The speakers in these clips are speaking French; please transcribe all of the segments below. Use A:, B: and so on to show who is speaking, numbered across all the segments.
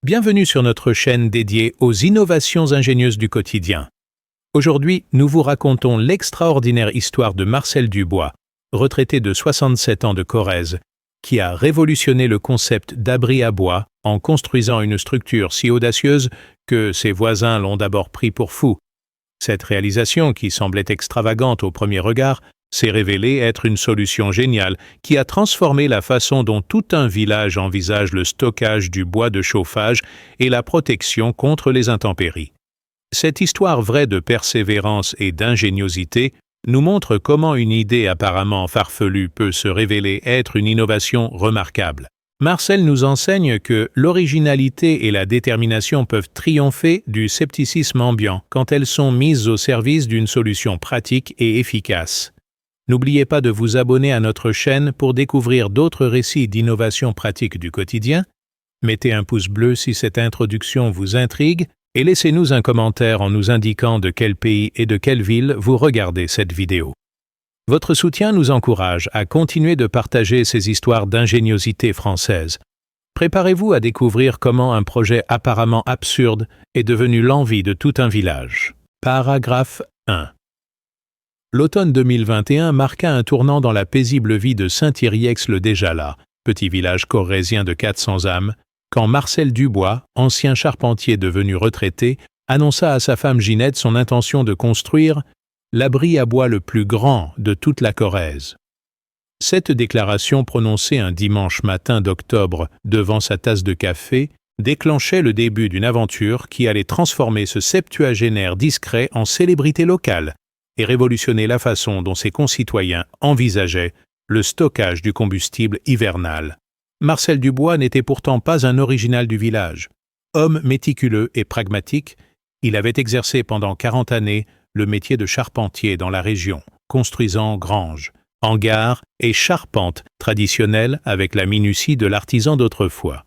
A: Bienvenue sur notre chaîne dédiée aux innovations ingénieuses du quotidien. Aujourd'hui, nous vous racontons l'extraordinaire histoire de Marcel Dubois, retraité de 67 ans de Corrèze, qui a révolutionné le concept d'abri à bois en construisant une structure si audacieuse que ses voisins l'ont d'abord pris pour fou. Cette réalisation, qui semblait extravagante au premier regard, s'est révélée être une solution géniale qui a transformé la façon dont tout un village envisage le stockage du bois de chauffage et la protection contre les intempéries. Cette histoire vraie de persévérance et d'ingéniosité nous montre comment une idée apparemment farfelue peut se révéler être une innovation remarquable. Marcel nous enseigne que l'originalité et la détermination peuvent triompher du scepticisme ambiant quand elles sont mises au service d'une solution pratique et efficace. N'oubliez pas de vous abonner à notre chaîne pour découvrir d'autres récits d'innovation pratique du quotidien. Mettez un pouce bleu si cette introduction vous intrigue et laissez-nous un commentaire en nous indiquant de quel pays et de quelle ville vous regardez cette vidéo. Votre soutien nous encourage à continuer de partager ces histoires d'ingéniosité française. Préparez-vous à découvrir comment un projet apparemment absurde est devenu l'envie de tout un village. Paragraphe 1. L'automne 2021 marqua un tournant dans la paisible vie de Saint-Yrieix-le-Déjalat, petit village corrézien de 400 âmes, quand Marcel Dubois, ancien charpentier devenu retraité, annonça à sa femme Ginette son intention de construire l'abri à bois le plus grand de toute la Corrèze. Cette déclaration prononcée un dimanche matin d'octobre devant sa tasse de café déclenchait le début d'une aventure qui allait transformer ce septuagénaire discret en célébrité locale et révolutionner la façon dont ses concitoyens envisageaient le stockage du combustible hivernal. Marcel Dubois n'était pourtant pas un original du village. Homme méticuleux et pragmatique, il avait exercé pendant 40 années le métier de charpentier dans la région, construisant granges, hangars et charpentes traditionnelles avec la minutie de l'artisan d'autrefois.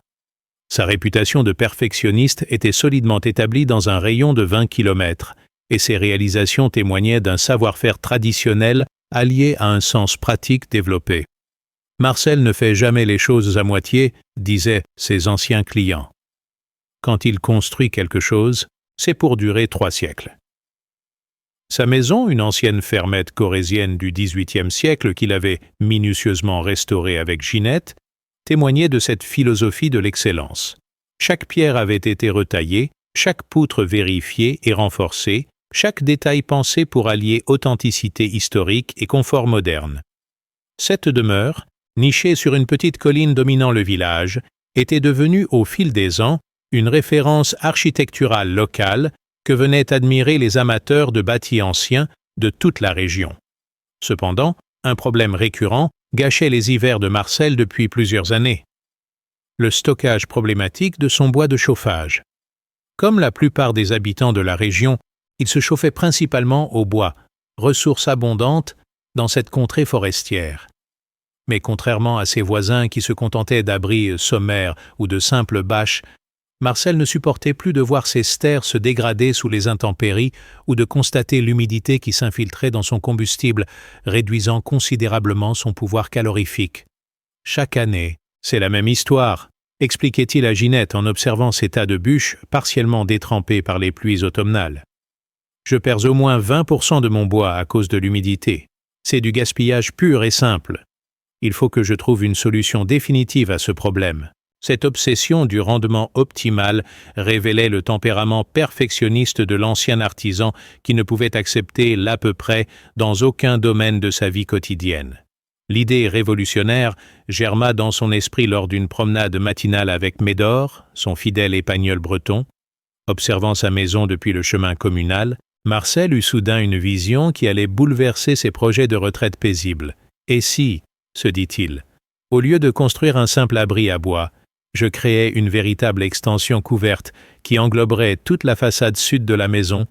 A: Sa réputation de perfectionniste était solidement établie dans un rayon de 20 km, et ses réalisations témoignaient d'un savoir-faire traditionnel allié à un sens pratique développé. Marcel ne fait jamais les choses à moitié, disaient ses anciens clients. Quand il construit quelque chose, c'est pour durer 3 siècles. Sa maison, une ancienne fermette corrézienne du XVIIIe siècle qu'il avait minutieusement restaurée avec Ginette, témoignait de cette philosophie de l'excellence. Chaque pierre avait été retaillée, chaque poutre vérifiée et renforcée, chaque détail pensé pour allier authenticité historique et confort moderne. Cette demeure, nichée sur une petite colline dominant le village, était devenue au fil des ans une référence architecturale locale que venaient admirer les amateurs de bâtis anciens de toute la région. Cependant, un problème récurrent gâchait les hivers de Marcel depuis plusieurs années. Le stockage problématique de son bois de chauffage. Comme la plupart des habitants de la région, il se chauffait principalement au bois, ressource abondante dans cette contrée forestière. Mais contrairement à ses voisins qui se contentaient d'abris sommaires ou de simples bâches, Marcel ne supportait plus de voir ses stères se dégrader sous les intempéries ou de constater l'humidité qui s'infiltrait dans son combustible, réduisant considérablement son pouvoir calorifique. Chaque année, c'est la même histoire, expliquait-il à Ginette en observant ces tas de bûches partiellement détrempées par les pluies automnales. Je perds au moins 20% de mon bois à cause de l'humidité. C'est du gaspillage pur et simple. Il faut que je trouve une solution définitive à ce problème. Cette obsession du rendement optimal révélait le tempérament perfectionniste de l'ancien artisan qui ne pouvait accepter l'à peu près dans aucun domaine de sa vie quotidienne. L'idée révolutionnaire germa dans son esprit lors d'une promenade matinale avec Médor, son fidèle épagnol breton. Observant sa maison depuis le chemin communal, Marcel eut soudain une vision qui allait bouleverser ses projets de retraite paisible. « Et si, se dit-il, au lieu de construire un simple abri à bois, je créais une véritable extension couverte qui engloberait toute la façade sud de la maison ?»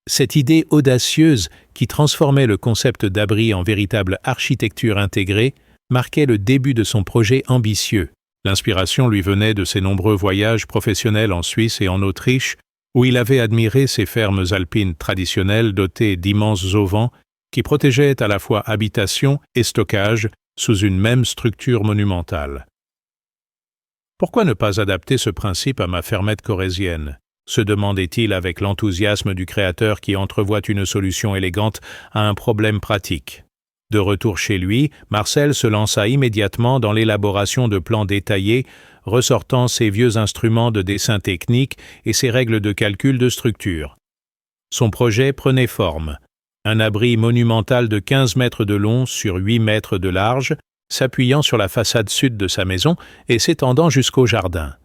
A: Cette idée audacieuse qui transformait le concept d'abri en véritable architecture intégrée marquait le début de son projet ambitieux. L'inspiration lui venait de ses nombreux voyages professionnels en Suisse et en Autriche, où il avait admiré ces fermes alpines traditionnelles dotées d'immenses auvents qui protégeaient à la fois habitation et stockage sous une même structure monumentale. Pourquoi ne pas adapter ce principe à ma fermette corrézienne ? Se demandait-il avec l'enthousiasme du créateur qui entrevoit une solution élégante à un problème pratique. De retour chez lui, Marcel se lança immédiatement dans l'élaboration de plans détaillés, ressortant ses vieux instruments de dessin technique et ses règles de calcul de structure. Son projet prenait forme. Un abri monumental de 15 mètres de long sur 8 mètres de large, s'appuyant sur la façade sud de sa maison et s'étendant jusqu'au jardin.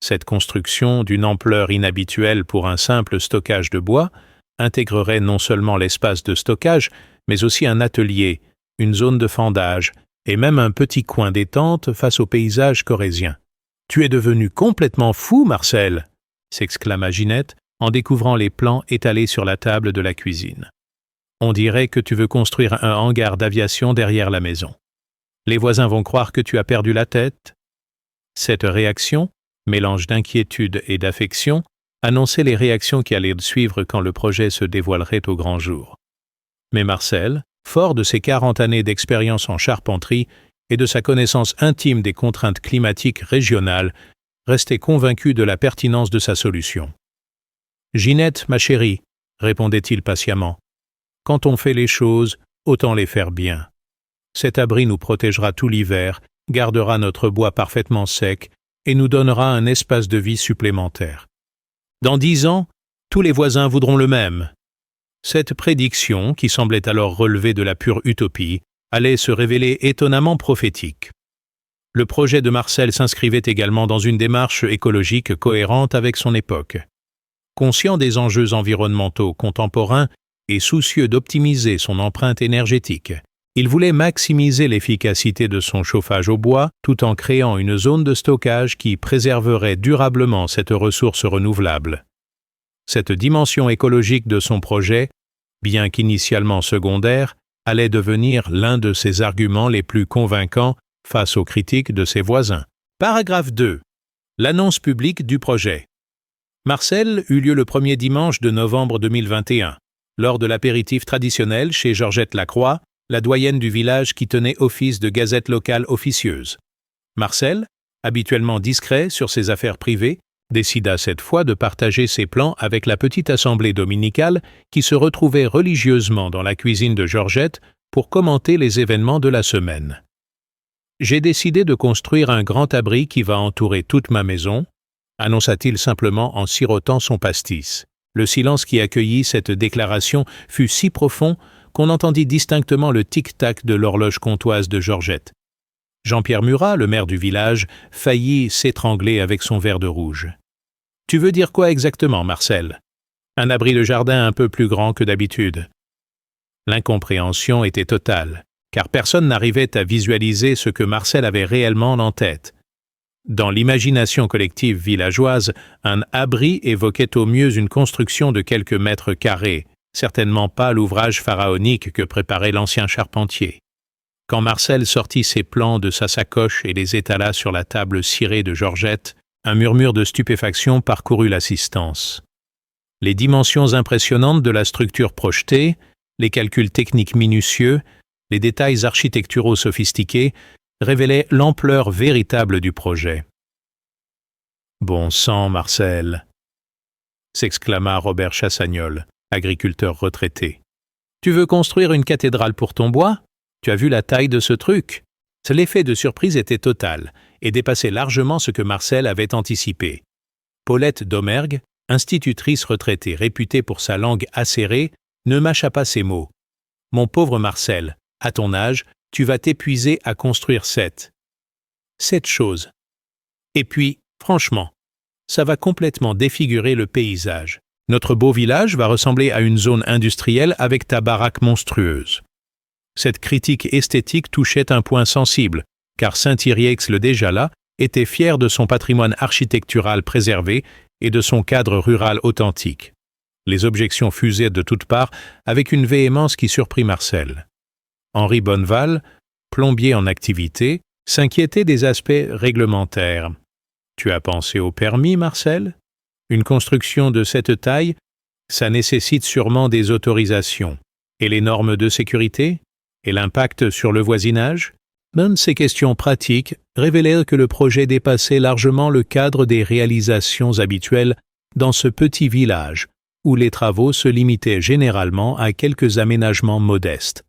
A: Cette construction, d'une ampleur inhabituelle pour un simple stockage de bois, intégrerait non seulement l'espace de stockage, mais aussi un atelier, une zone de fendage et même un petit coin détente face au paysage corrézien. « Tu es devenu complètement fou, Marcel !» s'exclama Ginette en découvrant les plans étalés sur la table de la cuisine. « On dirait que tu veux construire un hangar d'aviation derrière la maison. Les voisins vont croire que tu as perdu la tête. » Cette réaction, mélange d'inquiétude et d'affection, annonçait les réactions qui allaient suivre quand le projet se dévoilerait au grand jour. Mais Marcel, fort de ses 40 années d'expérience en charpenterie et de sa connaissance intime des contraintes climatiques régionales, restait convaincu de la pertinence de sa solution. « Ginette, ma chérie, » répondait-il patiemment, « quand on fait les choses, autant les faire bien. Cet abri nous protégera tout l'hiver, gardera notre bois parfaitement sec et nous donnera un espace de vie supplémentaire. Dans 10 ans, tous les voisins voudront le même. » Cette prédiction, qui semblait alors relever de la pure utopie, allait se révéler étonnamment prophétique. Le projet de Marcel s'inscrivait également dans une démarche écologique cohérente avec son époque. Conscient des enjeux environnementaux contemporains et soucieux d'optimiser son empreinte énergétique, il voulait maximiser l'efficacité de son chauffage au bois tout en créant une zone de stockage qui préserverait durablement cette ressource renouvelable. Cette dimension écologique de son projet, bien qu'initialement secondaire, allait devenir l'un de ses arguments les plus convaincants face aux critiques de ses voisins. Paragraphe 2. L'annonce publique du projet. Marcel eut lieu le premier dimanche de novembre 2021, lors de l'apéritif traditionnel chez Georgette Lacroix, la doyenne du village qui tenait office de gazette locale officieuse. Marcel, habituellement discret sur ses affaires privées, décida cette fois de partager ses plans avec la petite assemblée dominicale qui se retrouvait religieusement dans la cuisine de Georgette pour commenter les événements de la semaine. « J'ai décidé de construire un grand abri qui va entourer toute ma maison », annonça-t-il simplement en sirotant son pastis. Le silence qui accueillit cette déclaration fut si profond qu'on entendit distinctement le tic-tac de l'horloge comtoise de Georgette. Jean-Pierre Murat, le maire du village, faillit s'étrangler avec son verre de rouge. « Tu veux dire quoi exactement, Marcel ? Un abri de jardin un peu plus grand que d'habitude. » L'incompréhension était totale, car personne n'arrivait à visualiser ce que Marcel avait réellement en tête. Dans l'imagination collective villageoise, un abri évoquait au mieux une construction de quelques mètres carrés, certainement pas l'ouvrage pharaonique que préparait l'ancien charpentier. Quand Marcel sortit ses plans de sa sacoche et les étala sur la table cirée de Georgette, un murmure de stupéfaction parcourut l'assistance. Les dimensions impressionnantes de la structure projetée, les calculs techniques minutieux, les détails architecturaux sophistiqués révélaient l'ampleur véritable du projet. « Bon sang, Marcel !» s'exclama Robert Chassagnol, agriculteur retraité. « Tu veux construire une cathédrale pour ton bois ? Tu as vu la taille de ce truc ?» L'effet de surprise était total et dépassait largement ce que Marcel avait anticipé. Paulette Domergue, institutrice retraitée réputée pour sa langue acérée, ne mâcha pas ses mots. « Mon pauvre Marcel, à ton âge, tu vas t'épuiser à construire cette chose. Et puis, franchement, ça va complètement défigurer le paysage. Notre beau village va ressembler à une zone industrielle avec ta baraque monstrueuse. » Cette critique esthétique touchait un point sensible, car Saint-Yrieix le déjà là était fier de son patrimoine architectural préservé et de son cadre rural authentique. Les objections fusaient de toutes parts avec une véhémence qui surprit Marcel. Henri Bonneval, plombier en activité, s'inquiétait des aspects réglementaires. « Tu as pensé au permis, Marcel ? Une construction de cette taille, ça nécessite sûrement des autorisations. Et les normes de sécurité ? Et l'impact sur le voisinage ? Même ces questions pratiques révélèrent que le projet dépassait largement le cadre des réalisations habituelles dans ce petit village, où les travaux se limitaient généralement à quelques aménagements modestes.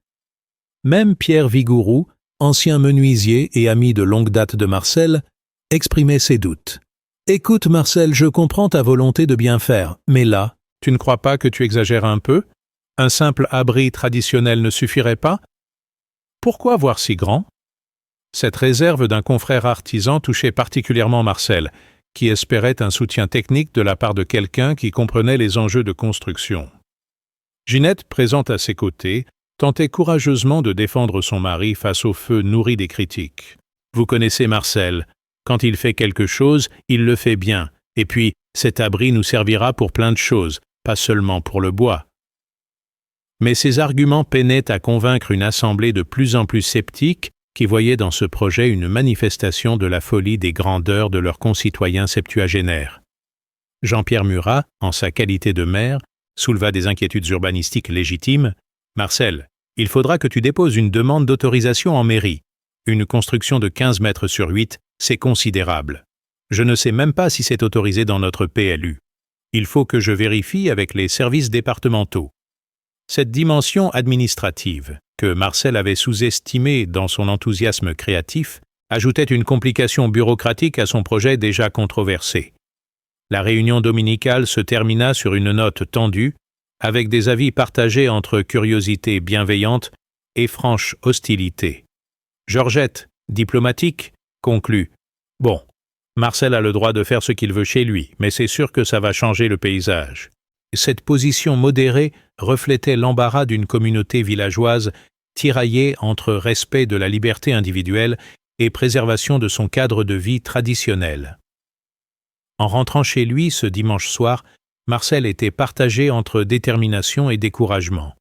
A: Même Pierre Vigouroux, ancien menuisier et ami de longue date de Marcel, exprimait ses doutes. « Écoute Marcel, je comprends ta volonté de bien faire, mais là, tu ne crois pas que tu exagères un peu? Un simple abri traditionnel ne suffirait pas? Pourquoi voir si grand ?» Cette réserve d'un confrère artisan touchait particulièrement Marcel, qui espérait un soutien technique de la part de quelqu'un qui comprenait les enjeux de construction. Ginette, présente à ses côtés, tentait courageusement de défendre son mari face au feu nourri des critiques. « Vous connaissez Marcel. Quand il fait quelque chose, il le fait bien. Et puis, cet abri nous servira pour plein de choses, pas seulement pour le bois. » Mais ces arguments peinaient à convaincre une assemblée de plus en plus sceptique qui voyait dans ce projet une manifestation de la folie des grandeurs de leurs concitoyens septuagénaires. Jean-Pierre Murat, en sa qualité de maire, souleva des inquiétudes urbanistiques légitimes. « Marcel, il faudra que tu déposes une demande d'autorisation en mairie. Une construction de 15 mètres sur 8, c'est considérable. Je ne sais même pas si c'est autorisé dans notre PLU. Il faut que je vérifie avec les services départementaux. » Cette dimension administrative, que Marcel avait sous-estimée dans son enthousiasme créatif, ajoutait une complication bureaucratique à son projet déjà controversé. La réunion dominicale se termina sur une note tendue, avec des avis partagés entre curiosité bienveillante et franche hostilité. Georgette, diplomatique, conclut « Bon, Marcel a le droit de faire ce qu'il veut chez lui, mais c'est sûr que ça va changer le paysage. » Cette position modérée reflétait l'embarras d'une communauté villageoise tiraillée entre respect de la liberté individuelle et préservation de son cadre de vie traditionnel. En rentrant chez lui ce dimanche soir, Marcel était partagé entre détermination et découragement.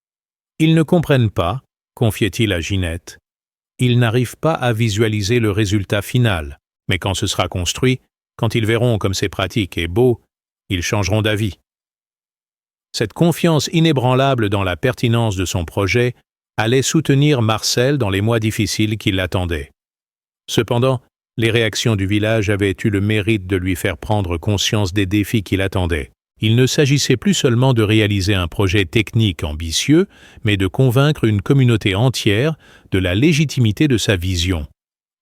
A: « Ils ne comprennent pas, » confiait-il à Ginette. « Ils n'arrivent pas à visualiser le résultat final, mais quand ce sera construit, quand ils verront comme c'est pratique et beau, ils changeront d'avis. » Cette confiance inébranlable dans la pertinence de son projet allait soutenir Marcel dans les mois difficiles qui l'attendaient. Cependant, les réactions du village avaient eu le mérite de lui faire prendre conscience des défis qui l'attendaient. Il ne s'agissait plus seulement de réaliser un projet technique ambitieux, mais de convaincre une communauté entière de la légitimité de sa vision.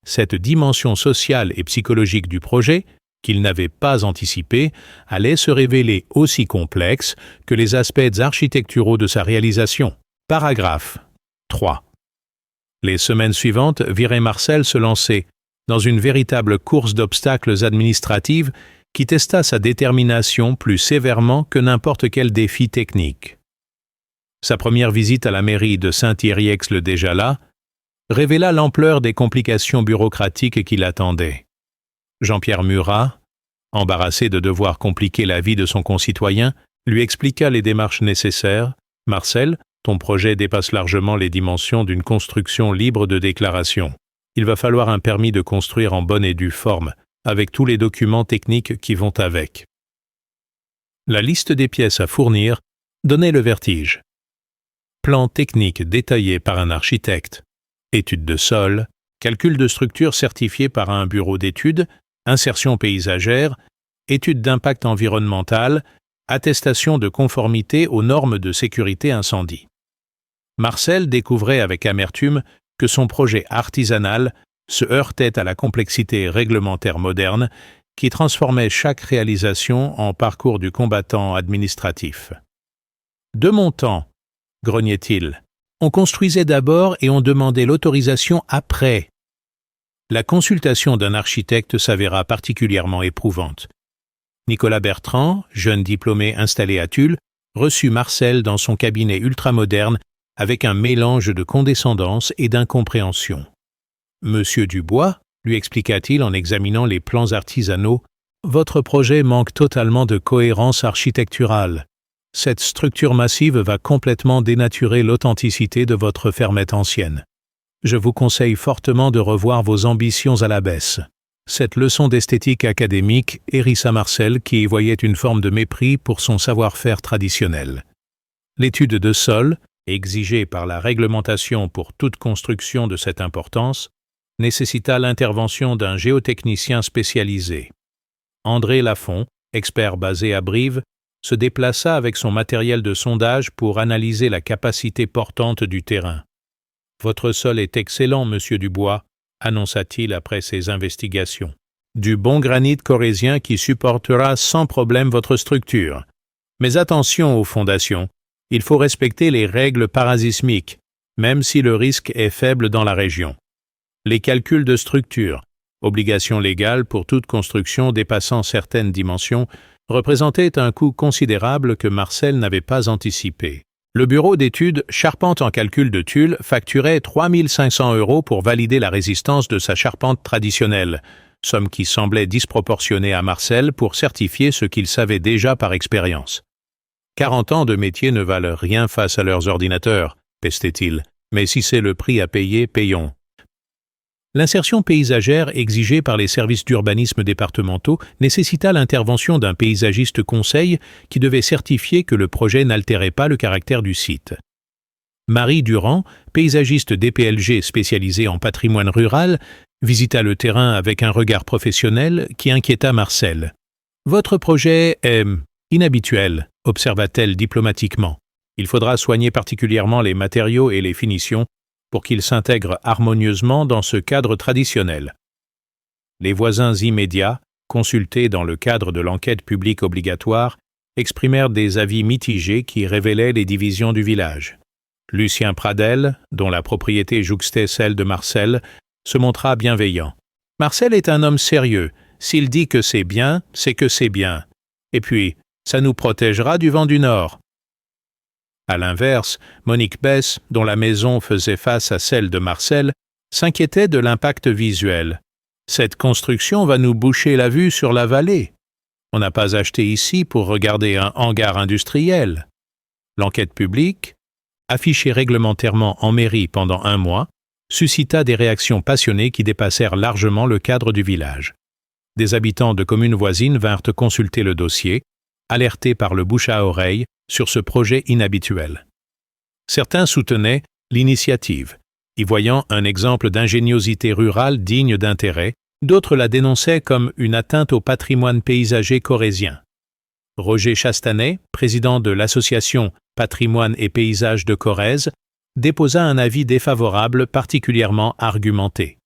A: Cette dimension sociale et psychologique du projet, qu'il n'avait pas anticipée, allait se révéler aussi complexe que les aspects architecturaux de sa réalisation. Paragraphe 3. Les semaines suivantes viraient Marcel se lancer dans une véritable course d'obstacles administratifs qui testa sa détermination plus sévèrement que n'importe quel défi technique. Sa première visite à la mairie de Saint-Yrieix-le-Déjà-là révéla l'ampleur des complications bureaucratiques qui l'attendaient. Jean-Pierre Murat, embarrassé de devoir compliquer la vie de son concitoyen, lui expliqua les démarches nécessaires. « Marcel, ton projet dépasse largement les dimensions d'une construction libre de déclaration. Il va falloir un permis de construire en bonne et due forme, avec tous les documents techniques qui vont avec. » La liste des pièces à fournir donnait le vertige. Plan technique détaillé par un architecte, étude de sol, calcul de structure certifié par un bureau d'études, insertion paysagère, étude d'impact environnemental, attestation de conformité aux normes de sécurité incendie. Marcel découvrait avec amertume que son projet artisanal se heurtait à la complexité réglementaire moderne qui transformait chaque réalisation en parcours du combattant administratif. « De mon temps, » grognait-il, « on construisait d'abord et on demandait l'autorisation après. » La consultation d'un architecte s'avéra particulièrement éprouvante. Nicolas Bertrand, jeune diplômé installé à Tulle, reçut Marcel dans son cabinet ultramoderne avec un mélange de condescendance et d'incompréhension. « Monsieur Dubois, » lui expliqua-t-il en examinant les plans artisanaux, « votre projet manque totalement de cohérence architecturale. Cette structure massive va complètement dénaturer l'authenticité de votre fermette ancienne. Je vous conseille fortement de revoir vos ambitions à la baisse. » Cette leçon d'esthétique académique hérissa Marcel qui y voyait une forme de mépris pour son savoir-faire traditionnel. L'étude de sol, exigée par la réglementation pour toute construction de cette importance, nécessita l'intervention d'un géotechnicien spécialisé. André Lafont, expert basé à Brive, se déplaça avec son matériel de sondage pour analyser la capacité portante du terrain. « Votre sol est excellent, monsieur Dubois », annonça-t-il après ses investigations. « Du bon granit corrézien qui supportera sans problème votre structure. Mais attention aux fondations, il faut respecter les règles parasismiques, même si le risque est faible dans la région. Les calculs de structure, obligation légale pour toute construction dépassant certaines dimensions, représentaient un coût considérable que Marcel n'avait pas anticipé. Le bureau d'études Charpente en calcul de Tulle facturait 3 500 € pour valider la résistance de sa charpente traditionnelle, somme qui semblait disproportionnée à Marcel pour certifier ce qu'il savait déjà par expérience. 40 ans de métier ne valent rien face à leurs ordinateurs, pestait-il, mais si c'est le prix à payer, payons. L'insertion paysagère exigée par les services d'urbanisme départementaux nécessita l'intervention d'un paysagiste conseil qui devait certifier que le projet n'altérait pas le caractère du site. Marie Durand, paysagiste DPLG spécialisée en patrimoine rural, visita le terrain avec un regard professionnel qui inquiéta Marcel. « Votre projet est inhabituel », observa-t-elle diplomatiquement. « Il faudra soigner particulièrement les matériaux et les finitions pour qu'ils s'intègrent harmonieusement dans ce cadre traditionnel. » Les voisins immédiats, consultés dans le cadre de l'enquête publique obligatoire, exprimèrent des avis mitigés qui révélaient les divisions du village. Lucien Pradel, dont la propriété jouxtait celle de Marcel, se montra bienveillant. « Marcel est un homme sérieux. S'il dit que c'est bien, c'est que c'est bien. Et puis, ça nous protégera du vent du Nord. » À l'inverse, Monique Besse, dont la maison faisait face à celle de Marcel, s'inquiétait de l'impact visuel. « Cette construction va nous boucher la vue sur la vallée. On n'a pas acheté ici pour regarder un hangar industriel. » L'enquête publique, affichée réglementairement en mairie pendant 1 mois, suscita des réactions passionnées qui dépassèrent largement le cadre du village. Des habitants de communes voisines vinrent consulter le dossier, alertés par le bouche à oreille sur ce projet inhabituel. Certains soutenaient l'initiative, y voyant un exemple d'ingéniosité rurale digne d'intérêt, d'autres la dénonçaient comme une atteinte au patrimoine paysager corrézien. Roger Chastanet, président de l'association Patrimoine et Paysages de Corrèze, déposa un avis défavorable particulièrement argumenté.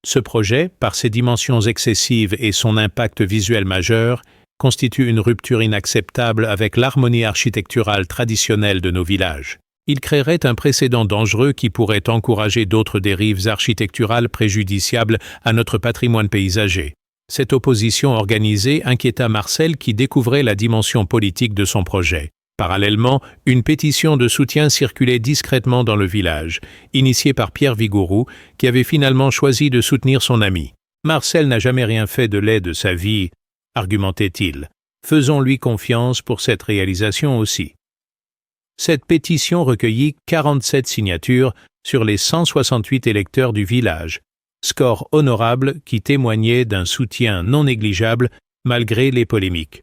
A: Ce projet, par ses dimensions excessives et son impact visuel majeur, constitue une rupture inacceptable avec l'harmonie architecturale traditionnelle de nos villages. Il créerait un précédent dangereux qui pourrait encourager d'autres dérives architecturales préjudiciables à notre patrimoine paysager. Cette opposition organisée inquiéta Marcel qui découvrait la dimension politique de son projet. Parallèlement, une pétition de soutien circulait discrètement dans le village, initiée par Pierre Vigouroux, qui avait finalement choisi de soutenir son ami. « Marcel n'a jamais rien fait de laid de sa vie », argumentait-il. « Faisons-lui confiance pour cette réalisation aussi. » Cette pétition recueillit 47 signatures sur les 168 électeurs du village, score honorable qui témoignait d'un soutien non négligeable malgré les polémiques.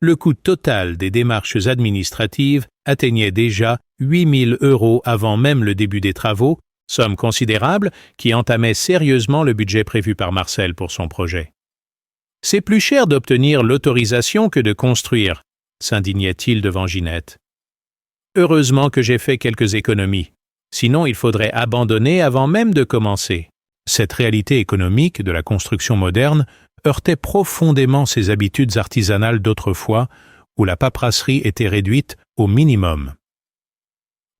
A: Le coût total des démarches administratives atteignait déjà 8 000 € avant même le début des travaux, somme considérable qui entamait sérieusement le budget prévu par Marcel pour son projet. « C'est plus cher d'obtenir l'autorisation que de construire », s'indignait-il devant Ginette. « Heureusement que j'ai fait quelques économies, sinon il faudrait abandonner avant même de commencer. » Cette réalité économique de la construction moderne heurtait profondément ses habitudes artisanales d'autrefois, où la paperasserie était réduite au minimum.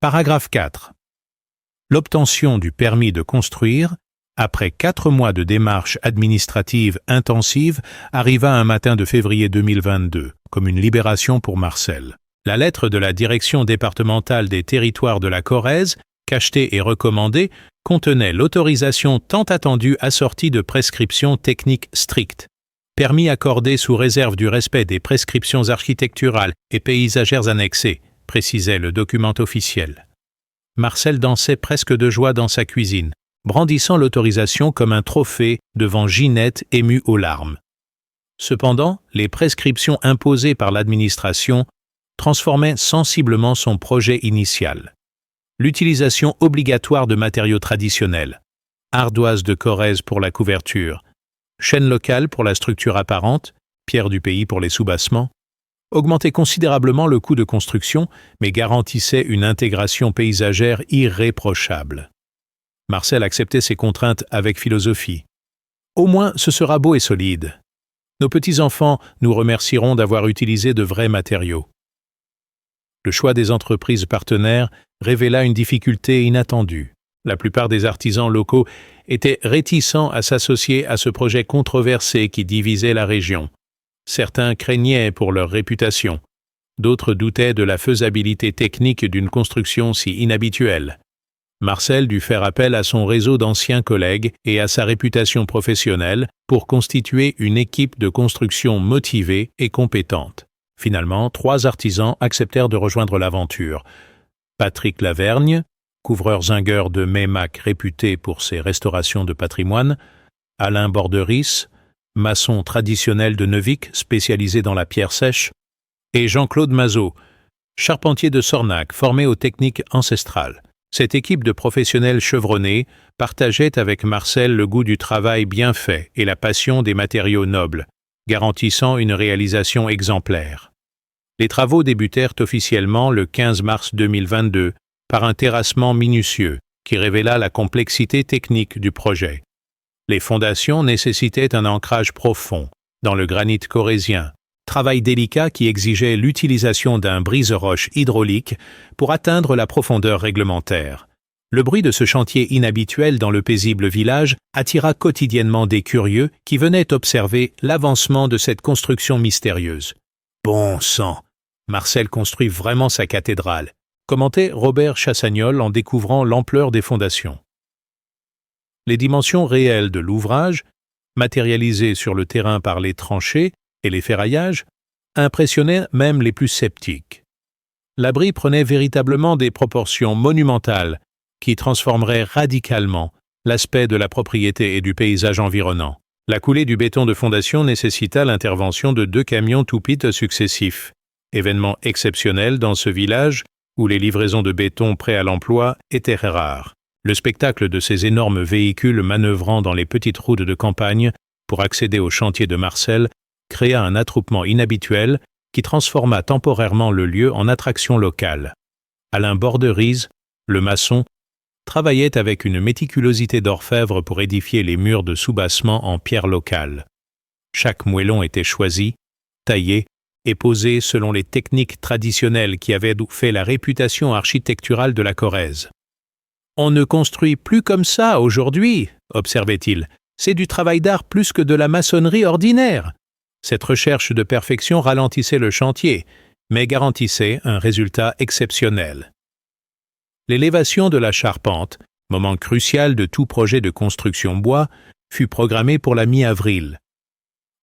A: Paragraphe 4. L'obtention du permis de construire, après 4 mois de démarches administratives intensives, arriva un matin de février 2022, comme une libération pour Marcel. La lettre de la direction départementale des territoires de la Corrèze, cachetée et recommandée, contenait l'autorisation tant attendue assortie de prescriptions techniques strictes. Permis accordé sous réserve du respect des prescriptions architecturales et paysagères annexées, précisait le document officiel. Marcel dansait presque de joie dans sa cuisine, brandissant l'autorisation comme un trophée devant Ginette émue aux larmes. Cependant, les prescriptions imposées par l'administration transformait sensiblement son projet initial. L'utilisation obligatoire de matériaux traditionnels, ardoise de Corrèze pour la couverture, chêne local pour la structure apparente, pierre du pays pour les soubassements, augmentait considérablement le coût de construction, mais garantissait une intégration paysagère irréprochable. Marcel acceptait ces contraintes avec philosophie. Au moins, ce sera beau et solide. Nos petits-enfants nous remercieront d'avoir utilisé de vrais matériaux. Le choix des entreprises partenaires révéla une difficulté inattendue. La plupart des artisans locaux étaient réticents à s'associer à ce projet controversé qui divisait la région. Certains craignaient pour leur réputation. D'autres doutaient de la faisabilité technique d'une construction si inhabituelle. Marcel dut faire appel à son réseau d'anciens collègues et à sa réputation professionnelle pour constituer une équipe de construction motivée et compétente. Finalement, 3 artisans acceptèrent de rejoindre l'aventure. Patrick Lavergne, couvreur zingueur de Meymac réputé pour ses restaurations de patrimoine, Alain Borderis, maçon traditionnel de Neuvic spécialisé dans la pierre sèche, et Jean-Claude Mazot, charpentier de Sornac formé aux techniques ancestrales. Cette équipe de professionnels chevronnés partageait avec Marcel le goût du travail bien fait et la passion des matériaux nobles, garantissant une réalisation exemplaire. Les travaux débutèrent officiellement le 15 mars 2022 par un terrassement minutieux qui révéla la complexité technique du projet. Les fondations nécessitaient un ancrage profond dans le granit corrézien, travail délicat qui exigeait l'utilisation d'un brise-roche hydraulique pour atteindre la profondeur réglementaire. Le bruit de ce chantier inhabituel dans le paisible village attira quotidiennement des curieux qui venaient observer l'avancement de cette construction mystérieuse. « Bon sang ! Marcel construit vraiment sa cathédrale », commentait Robert Chassagnol en découvrant l'ampleur des fondations. Les dimensions réelles de l'ouvrage, matérialisées sur le terrain par les tranchées et les ferraillages, impressionnaient même les plus sceptiques. L'abri prenait véritablement des proportions monumentales qui transformeraient radicalement l'aspect de la propriété et du paysage environnant. La coulée du béton de fondation nécessita l'intervention de 2 camions tout-pit successifs, événement exceptionnel dans ce village où les livraisons de béton prêts à l'emploi étaient rares. Le spectacle de ces énormes véhicules manœuvrant dans les petites routes de campagne pour accéder au chantier de Marcel créa un attroupement inhabituel qui transforma temporairement le lieu en attraction locale. Alain Borderise, le maçon, travaillait avec une méticulosité d'orfèvre pour édifier les murs de soubassement en pierre locale. Chaque moellon était choisi, taillé et posé selon les techniques traditionnelles qui avaient fait la réputation architecturale de la Corrèze. « On ne construit plus comme ça aujourd'hui, observait-il. C'est du travail d'art plus que de la maçonnerie ordinaire. » Cette recherche de perfection ralentissait le chantier, mais garantissait un résultat exceptionnel. L'élévation de la charpente, moment crucial de tout projet de construction bois, fut programmée pour la mi-avril.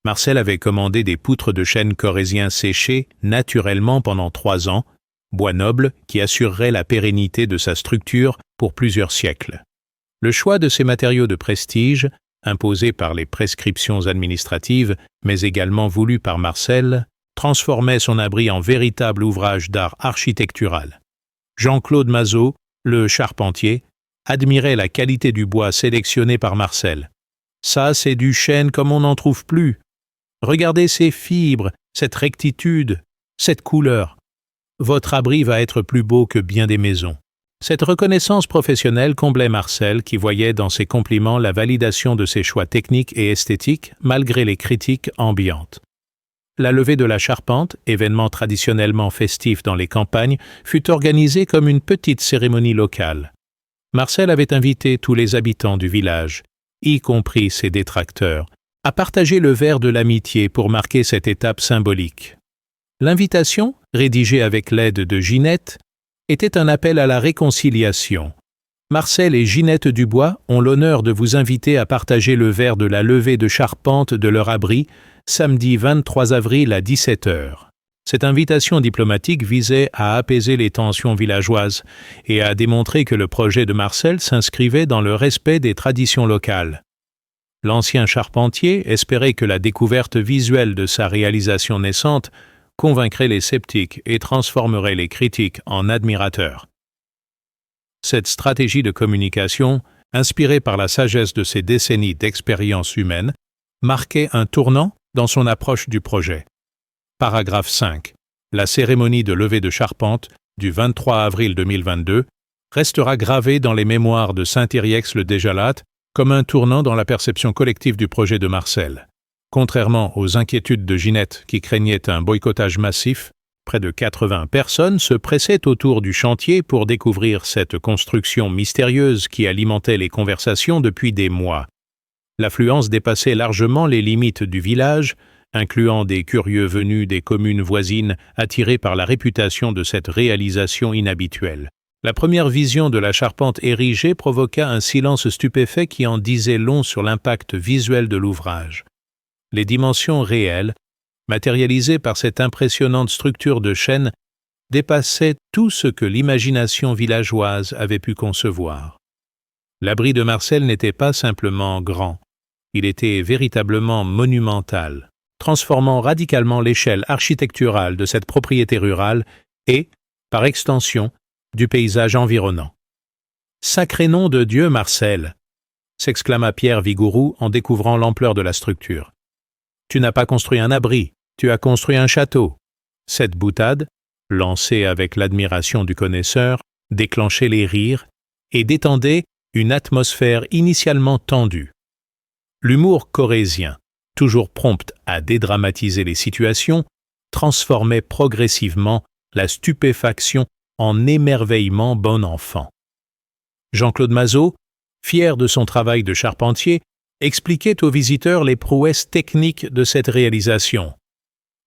A: Marcel avait commandé des poutres de chêne corrézien séchées naturellement pendant 3 ans, bois noble qui assurerait la pérennité de sa structure pour plusieurs siècles. Le choix de ces matériaux de prestige, imposé par les prescriptions administratives, mais également voulu par Marcel, transformait son abri en véritable ouvrage d'art architectural. Jean-Claude Mazot, le charpentier, admirait la qualité du bois sélectionné par Marcel. « Ça, c'est du chêne comme on n'en trouve plus. Regardez ces fibres, cette rectitude, cette couleur. Votre abri va être plus beau que bien des maisons. » Cette reconnaissance professionnelle comblait Marcel qui voyait dans ses compliments la validation de ses choix techniques et esthétiques malgré les critiques ambiantes. La levée de la charpente, événement traditionnellement festif dans les campagnes, fut organisée comme une petite cérémonie locale. Marcel avait invité tous les habitants du village, y compris ses détracteurs, à partager le verre de l'amitié pour marquer cette étape symbolique. L'invitation, rédigée avec l'aide de Ginette, était un appel à la réconciliation. Marcel et Ginette Dubois ont l'honneur de vous inviter à partager le verre de la levée de charpente de leur abri, samedi 23 avril à 17h. Cette invitation diplomatique visait à apaiser les tensions villageoises et à démontrer que le projet de Marcel s'inscrivait dans le respect des traditions locales. L'ancien charpentier espérait que la découverte visuelle de sa réalisation naissante convaincrait les sceptiques et transformerait les critiques en admirateurs. Cette stratégie de communication, inspirée par la sagesse de ces décennies d'expérience humaine, marquait un tournant dans son approche du projet. Paragraphe 5. La cérémonie de levée de charpente du 23 avril 2022 restera gravée dans les mémoires de Saint-Yrieix-le-Déjalate comme un tournant dans la perception collective du projet de Marcel. Contrairement aux inquiétudes de Ginette qui craignaient un boycottage massif, près de 80 personnes se pressaient autour du chantier pour découvrir cette construction mystérieuse qui alimentait les conversations depuis des mois. L'affluence dépassait largement les limites du village, incluant des curieux venus des communes voisines attirés par la réputation de cette réalisation inhabituelle. La première vision de la charpente érigée provoqua un silence stupéfait qui en disait long sur l'impact visuel de l'ouvrage. Les dimensions réelles, matérialisées par cette impressionnante structure de chêne, dépassaient tout ce que l'imagination villageoise avait pu concevoir. L'abri de Marcel n'était pas simplement grand, il était véritablement monumental, transformant radicalement l'échelle architecturale de cette propriété rurale et, par extension, du paysage environnant. « Sacré nom de Dieu, Marcel !» s'exclama Pierre Vigourou en découvrant l'ampleur de la structure. « Tu n'as pas construit un abri, tu as construit un château. » Cette boutade, lancée avec l'admiration du connaisseur, déclenchait les rires et détendait une atmosphère initialement tendue. L'humour corrézien, toujours prompt à dédramatiser les situations, transformait progressivement la stupéfaction en émerveillement bon enfant. Jean-Claude Mazot, fier de son travail de charpentier, expliquait aux visiteurs les prouesses techniques de cette réalisation.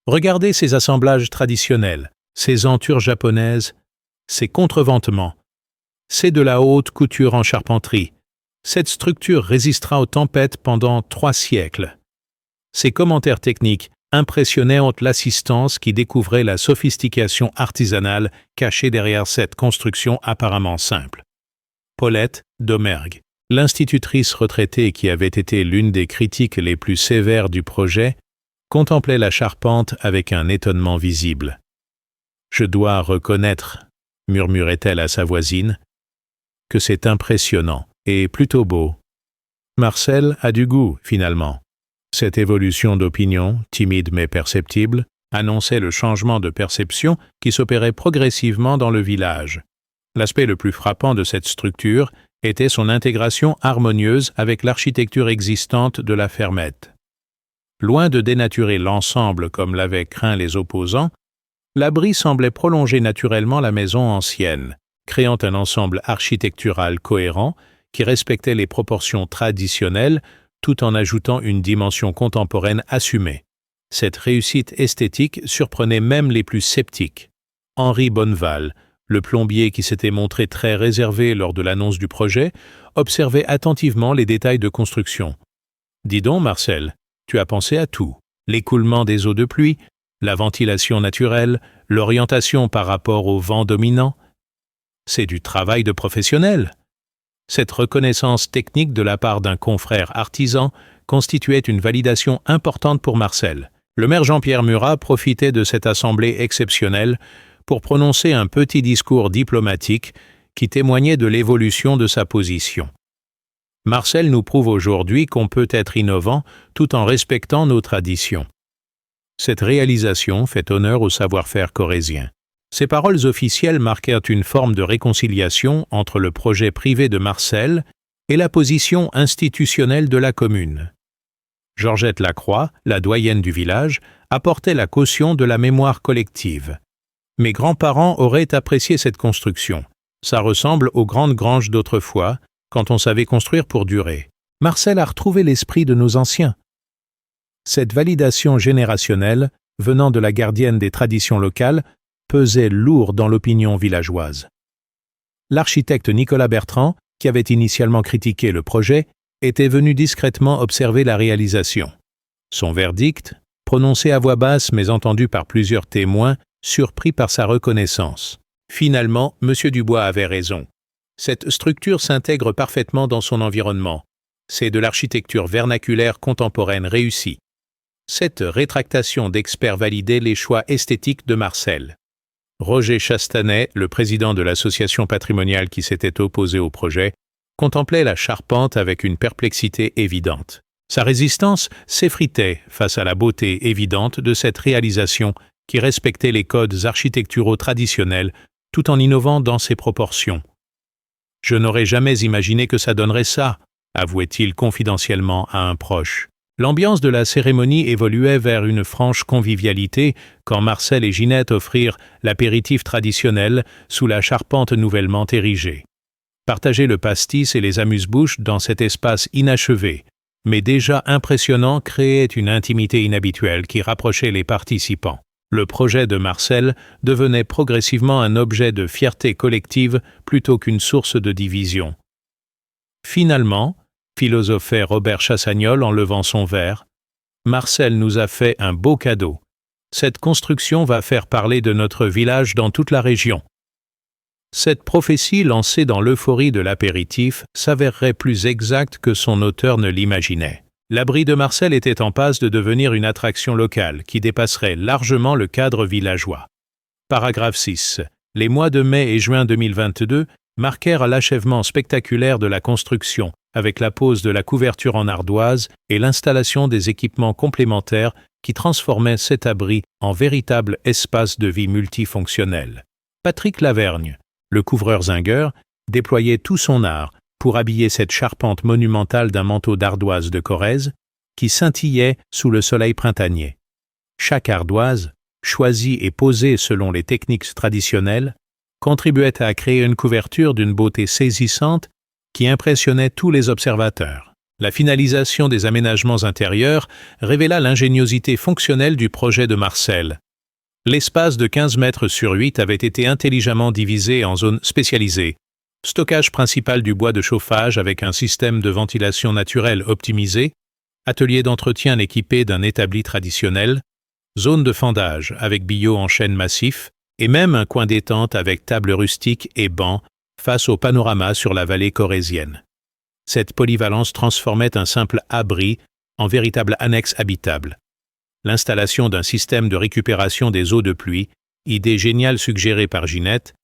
A: Regardez ces assemblages traditionnels, ces entures japonaises, ces contreventements. C'est de la haute couture en charpenterie. Cette structure résistera aux tempêtes pendant 3 siècles. Ces commentaires techniques impressionnait l'assistance qui découvrait la sophistication artisanale cachée derrière cette construction apparemment simple. Paulette Domergue, l'institutrice retraitée qui avait été l'une des critiques les plus sévères du projet, contemplait la charpente avec un étonnement visible. « Je dois reconnaître, » murmurait-elle à sa voisine, « que c'est impressionnant et plutôt beau. Marcel a du goût, finalement. » Cette évolution d'opinion, timide mais perceptible, annonçait le changement de perception qui s'opérait progressivement dans le village. L'aspect le plus frappant de cette structure était son intégration harmonieuse avec l'architecture existante de la fermette. Loin de dénaturer l'ensemble comme l'avaient craint les opposants, l'abri semblait prolonger naturellement la maison ancienne, créant un ensemble architectural cohérent qui respectait les proportions traditionnelles tout en ajoutant une dimension contemporaine assumée. Cette réussite esthétique surprenait même les plus sceptiques. Henri Bonneval, le plombier qui s'était montré très réservé lors de l'annonce du projet, observait attentivement les détails de construction. « Dis donc, Marcel, tu as pensé à tout. L'écoulement des eaux de pluie, la ventilation naturelle, l'orientation par rapport au vent dominant. C'est du travail de professionnel. » Cette reconnaissance technique de la part d'un confrère artisan constituait une validation importante pour Marcel. Le maire Jean-Pierre Murat profitait de cette assemblée exceptionnelle pour prononcer un petit discours diplomatique qui témoignait de l'évolution de sa position. Marcel nous prouve aujourd'hui qu'on peut être innovant tout en respectant nos traditions. Cette réalisation fait honneur au savoir-faire corrézien. Ces paroles officielles marquèrent une forme de réconciliation entre le projet privé de Marcel et la position institutionnelle de la commune. Georgette Lacroix, la doyenne du village, apportait la caution de la mémoire collective. Mes grands-parents auraient apprécié cette construction. Ça ressemble aux grandes granges d'autrefois, quand on savait construire pour durer. Marcel a retrouvé l'esprit de nos anciens. Cette validation générationnelle, venant de la gardienne des traditions locales, pesait lourd dans l'opinion villageoise. L'architecte Nicolas Bertrand, qui avait initialement critiqué le projet, était venu discrètement observer la réalisation. Son verdict, prononcé à voix basse mais entendu par plusieurs témoins, surpris par sa reconnaissance. Finalement, M. Dubois avait raison. Cette structure s'intègre parfaitement dans son environnement. C'est de l'architecture vernaculaire contemporaine réussie. Cette rétractation d'experts validait les choix esthétiques de Marcel. Roger Chastanet, le président de l'association patrimoniale qui s'était opposé au projet, contemplait la charpente avec une perplexité évidente. Sa résistance s'effritait face à la beauté évidente de cette réalisation qui respectait les codes architecturaux traditionnels tout en innovant dans ses proportions. « Je n'aurais jamais imaginé que ça donnerait ça », avouait-il confidentiellement à un proche. L'ambiance de la cérémonie évoluait vers une franche convivialité quand Marcel et Ginette offrirent l'apéritif traditionnel sous la charpente nouvellement érigée. Partager le pastis et les amuse-bouches dans cet espace inachevé, mais déjà impressionnant, créait une intimité inhabituelle qui rapprochait les participants. Le projet de Marcel devenait progressivement un objet de fierté collective plutôt qu'une source de division. Finalement, philosophait Robert Chassagnol en levant son verre, Marcel nous a fait un beau cadeau. Cette construction va faire parler de notre village dans toute la région. Cette prophétie lancée dans l'euphorie de l'apéritif s'avérerait plus exacte que son auteur ne l'imaginait. L'abri de Marcel était en passe de devenir une attraction locale qui dépasserait largement le cadre villageois. Paragraphe 6. Les mois de mai et juin 2022 marquèrent l'achèvement spectaculaire de la construction, avec la pose de la couverture en ardoise et l'installation des équipements complémentaires qui transformaient cet abri en véritable espace de vie multifonctionnel. Patrick Lavergne, le couvreur zingueur, déployait tout son art pour habiller cette charpente monumentale d'un manteau d'ardoise de Corrèze qui scintillait sous le soleil printanier. Chaque ardoise, choisie et posée selon les techniques traditionnelles, contribuait à créer une couverture d'une beauté saisissante qui impressionnait tous les observateurs. La finalisation des aménagements intérieurs révéla l'ingéniosité fonctionnelle du projet de Marcel. L'espace de 15 mètres sur 8 avait été intelligemment divisé en zones spécialisées. Stockage principal du bois de chauffage avec un système de ventilation naturelle optimisé, atelier d'entretien équipé d'un établi traditionnel, zone de fendage avec billots en chêne massif, et même un coin détente avec table rustique et banc face au panorama sur la vallée corrézienne. Cette polyvalence transformait un simple abri en véritable annexe habitable. L'installation d'un système de récupération des eaux de pluie, idée géniale suggérée par Ginette,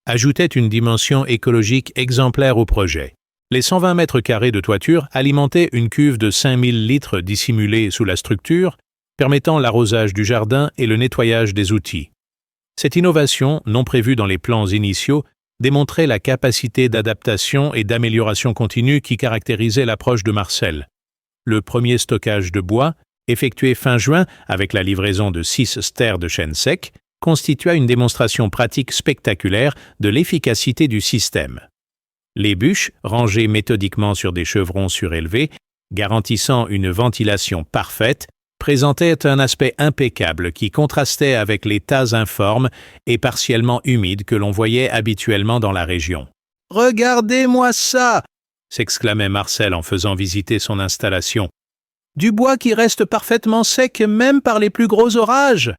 A: ajoutait une dimension écologique exemplaire au projet. Les 120 mètres carrés de toiture alimentaient une cuve de 5000 litres dissimulée sous la structure, permettant l'arrosage du jardin et le nettoyage des outils. Cette innovation, non prévue dans les plans initiaux, démontrait la capacité d'adaptation et d'amélioration continue qui caractérisait l'approche de Marcel. Le premier stockage de bois, effectué fin juin avec la livraison de 6 stères de chêne sec, constitua une démonstration pratique spectaculaire de l'efficacité du système. Les bûches, rangées méthodiquement sur des chevrons surélevés, garantissant une ventilation parfaite, présentaient un aspect impeccable qui contrastait avec les tas informes et partiellement humides que l'on voyait habituellement dans la région. « Regardez-moi ça !» s'exclamait Marcel en faisant visiter son installation. « Du bois qui reste parfaitement sec même par les plus gros orages !»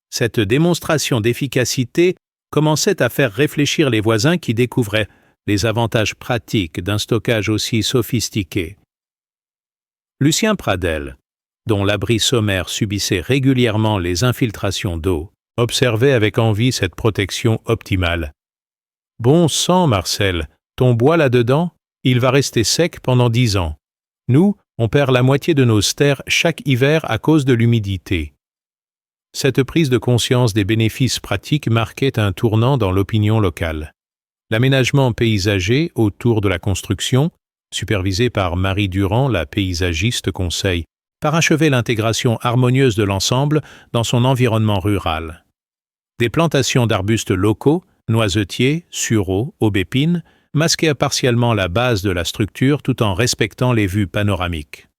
A: Cette démonstration d'efficacité commençait à faire réfléchir les voisins qui découvraient les avantages pratiques d'un stockage aussi sophistiqué. Lucien Pradel, dont l'abri sommaire subissait régulièrement les infiltrations d'eau, observait avec envie cette protection optimale. « Bon sang, Marcel, ton bois là-dedans, il va rester sec pendant 10 ans. Nous, on perd la moitié de nos stères chaque hiver à cause de l'humidité. » Cette prise de conscience des bénéfices pratiques marquait un tournant dans l'opinion locale. L'aménagement paysager autour de la construction, supervisé par Marie Durand, la paysagiste conseil, parachevait l'intégration harmonieuse de l'ensemble dans son environnement rural. Des plantations d'arbustes locaux, noisetiers, sureaux, aubépines, masquaient partiellement la base de la structure tout en respectant les vues panoramiques.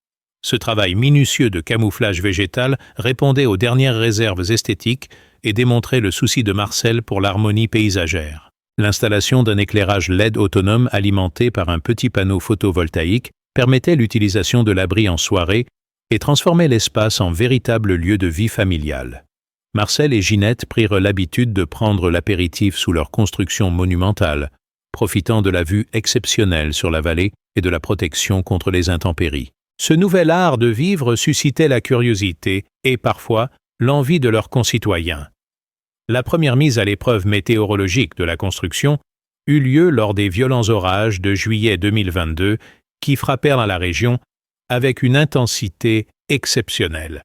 A: Ce travail minutieux de camouflage végétal répondait aux dernières réserves esthétiques et démontrait le souci de Marcel pour l'harmonie paysagère. L'installation d'un éclairage LED autonome alimenté par un petit panneau photovoltaïque permettait l'utilisation de l'abri en soirée et transformait l'espace en véritable lieu de vie familiale. Marcel et Ginette prirent l'habitude de prendre l'apéritif sous leur construction monumentale, profitant de la vue exceptionnelle sur la vallée et de la protection contre les intempéries. Ce nouvel art de vivre suscitait la curiosité et parfois l'envie de leurs concitoyens. La première mise à l'épreuve météorologique de la construction eut lieu lors des violents orages de juillet 2022 qui frappèrent la région avec une intensité exceptionnelle.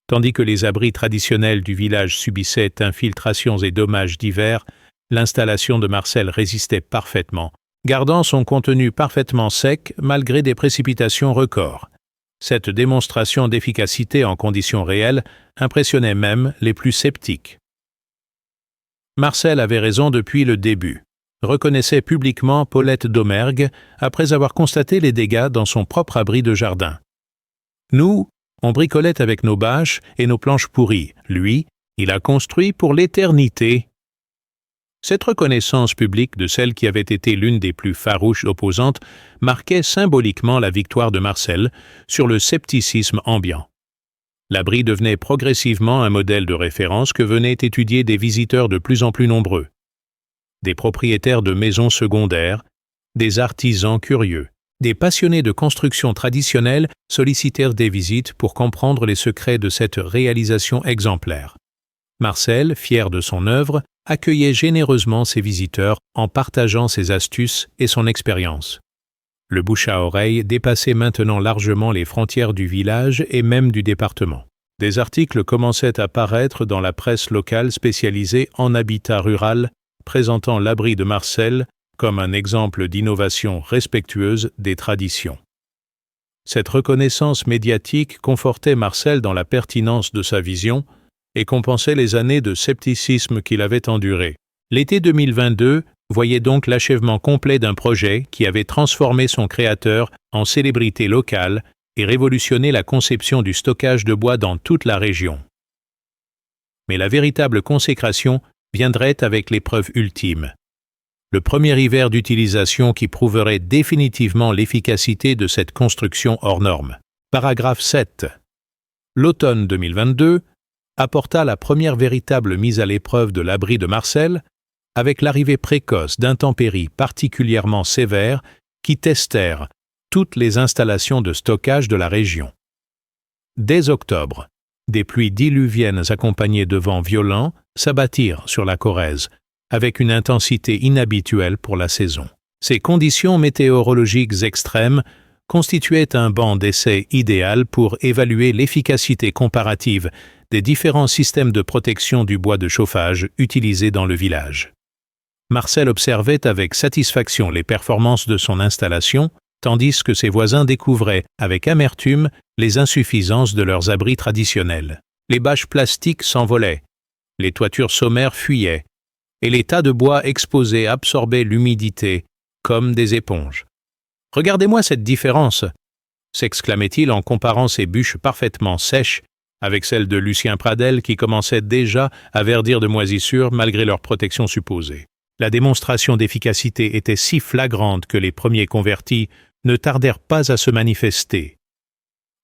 A: Tandis que les abris traditionnels du village subissaient infiltrations et dommages divers, l'installation de Marcel résistait parfaitement, gardant son contenu parfaitement sec malgré des précipitations records. Cette démonstration d'efficacité en conditions réelles impressionnait même les plus sceptiques. Marcel avait raison depuis le début, reconnaissait publiquement Paulette Domergue après avoir constaté les dégâts dans son propre abri de jardin. Nous, on bricolait avec nos bâches et nos planches pourries. Lui, il a construit pour l'éternité. Cette reconnaissance publique de celle qui avait été l'une des plus farouches opposantes marquait symboliquement la victoire de Marcel sur le scepticisme ambiant. L'abri devenait progressivement un modèle de référence que venaient étudier des visiteurs de plus en plus nombreux. Des propriétaires de maisons secondaires, des artisans curieux, des passionnés de construction traditionnelle sollicitèrent des visites pour comprendre les secrets de cette réalisation exemplaire. Marcel, fier de son œuvre, accueillait généreusement ses visiteurs en partageant ses astuces et son expérience. Le bouche à oreille dépassait maintenant largement les frontières du village et même du département. Des articles commençaient à paraître dans la presse locale spécialisée en habitat rural, présentant l'abri de Marcel comme un exemple d'innovation respectueuse des traditions. Cette reconnaissance médiatique confortait Marcel dans la pertinence de sa vision et compensait les années de scepticisme qu'il avait endurées. L'été 2022 voyait donc l'achèvement complet d'un projet qui avait transformé son créateur en célébrité locale et révolutionné la conception du stockage de bois dans toute la région. Mais la véritable consécration viendrait avec l'épreuve ultime. Le premier hiver d'utilisation qui prouverait définitivement l'efficacité de cette construction hors norme. Paragraphe 7. L'automne 2022 apporta la première véritable mise à l'épreuve de l'abri de Marcel avec l'arrivée précoce d'intempéries particulièrement sévères qui testèrent toutes les installations de stockage de la région. Dès octobre, des pluies diluviennes accompagnées de vents violents s'abattirent sur la Corrèze, avec une intensité inhabituelle pour la saison. Ces conditions météorologiques extrêmes constituaient un banc d'essai idéal pour évaluer l'efficacité comparative des différents systèmes de protection du bois de chauffage utilisés dans le village. Marcel observait avec satisfaction les performances de son installation, tandis que ses voisins découvraient avec amertume les insuffisances de leurs abris traditionnels. Les bâches plastiques s'envolaient, les toitures sommaires fuyaient, et les tas de bois exposés absorbaient l'humidité comme des éponges. « Regardez-moi cette différence !» s'exclamait-il en comparant ces bûches parfaitement sèches avec celles de Lucien Pradel qui commençaient déjà à verdir de moisissures malgré leur protection supposée. La démonstration d'efficacité était si flagrante que les premiers convertis ne tardèrent pas à se manifester.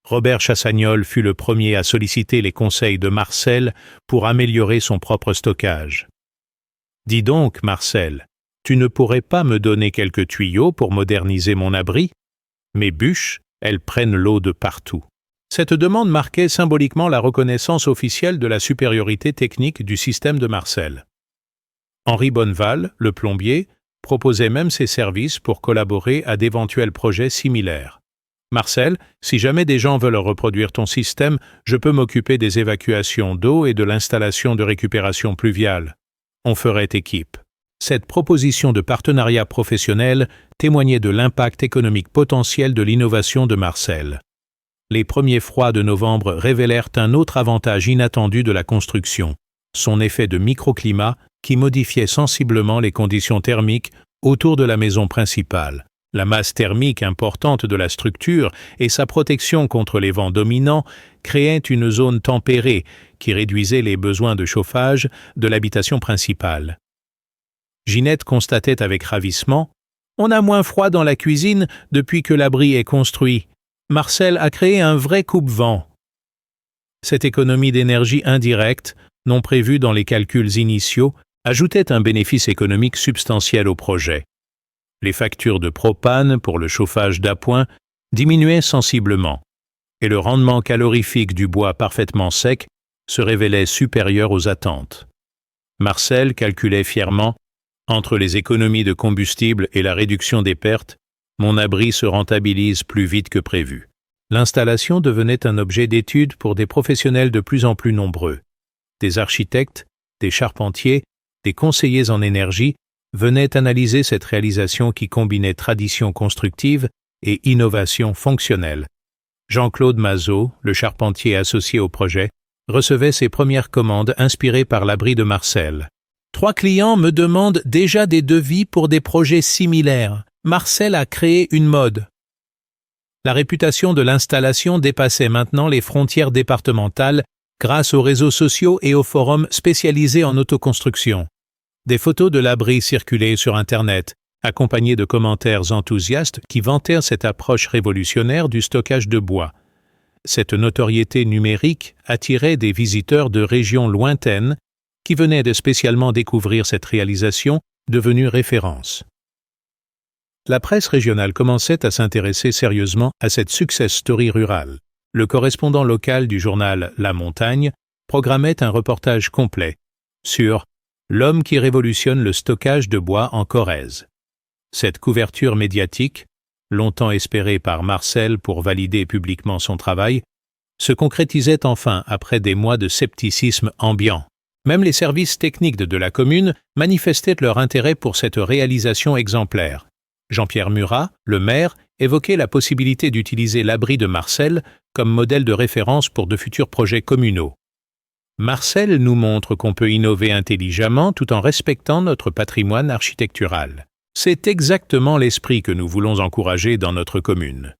A: Robert Chassagnol fut le premier à solliciter les conseils de Marcel pour améliorer son propre stockage. « Dis donc, Marcel, tu ne pourrais pas me donner quelques tuyaux pour moderniser mon abri ? Mes bûches, elles prennent l'eau de partout. » Cette demande marquait symboliquement la reconnaissance officielle de la supériorité technique du système de Marcel. Henri Bonneval, le plombier, proposait même ses services pour collaborer à d'éventuels projets similaires. « Marcel, si jamais des gens veulent reproduire ton système, je peux m'occuper des évacuations d'eau et de l'installation de récupération pluviale. On ferait équipe. » Cette proposition de partenariat professionnel témoignait de l'impact économique potentiel de l'innovation de Marcel. Les premiers froids de novembre révélèrent un autre avantage inattendu de la construction, son effet de microclimat qui modifiait sensiblement les conditions thermiques autour de la maison principale. La masse thermique importante de la structure et sa protection contre les vents dominants créaient une zone tempérée qui réduisait les besoins de chauffage de l'habitation principale. Ginette constatait avec ravissement « On a moins froid dans la cuisine depuis que l'abri est construit. Marcel a créé un vrai coupe-vent. » Cette économie d'énergie indirecte, non prévue dans les calculs initiaux, ajoutait un bénéfice économique substantiel au projet. Les factures de propane pour le chauffage d'appoint diminuait sensiblement, et le rendement calorifique du bois parfaitement sec se révélait supérieur aux attentes. Marcel calculait fièrement: entre les économies de combustible et la réduction des pertes, mon abri se rentabilise plus vite que prévu. L'installation devenait un objet d'étude pour des professionnels de plus en plus nombreux. Des architectes, des charpentiers, des conseillers en énergie venaient analyser cette réalisation qui combinait tradition constructive et innovation fonctionnelle. Jean-Claude Mazot, le charpentier associé au projet, recevait ses premières commandes inspirées par l'abri de Marcel. 3 clients me demandent déjà des devis pour des projets similaires. Marcel a créé une mode. La réputation de l'installation dépassait maintenant les frontières départementales grâce aux réseaux sociaux et aux forums spécialisés en autoconstruction. Des photos de l'abri circulaient sur Internet, accompagnées de commentaires enthousiastes qui vantèrent cette approche révolutionnaire du stockage de bois. Cette notoriété numérique attirait des visiteurs de régions lointaines qui venaient de spécialement découvrir cette réalisation devenue référence. La presse régionale commençait à s'intéresser sérieusement à cette success story rurale. Le correspondant local du journal La Montagne programmait un reportage complet sur « L'homme qui révolutionne le stockage de bois en Corrèze ». Cette couverture médiatique, longtemps espérée par Marcel pour valider publiquement son travail, se concrétisait enfin après des mois de scepticisme ambiant. Même les services techniques de la commune manifestaient leur intérêt pour cette réalisation exemplaire. Jean-Pierre Murat, le maire, évoquait la possibilité d'utiliser l'abri de Marcel comme modèle de référence pour de futurs projets communaux. Marcel nous montre qu'on peut innover intelligemment tout en respectant notre patrimoine architectural. C'est exactement l'esprit que nous voulons encourager dans notre commune.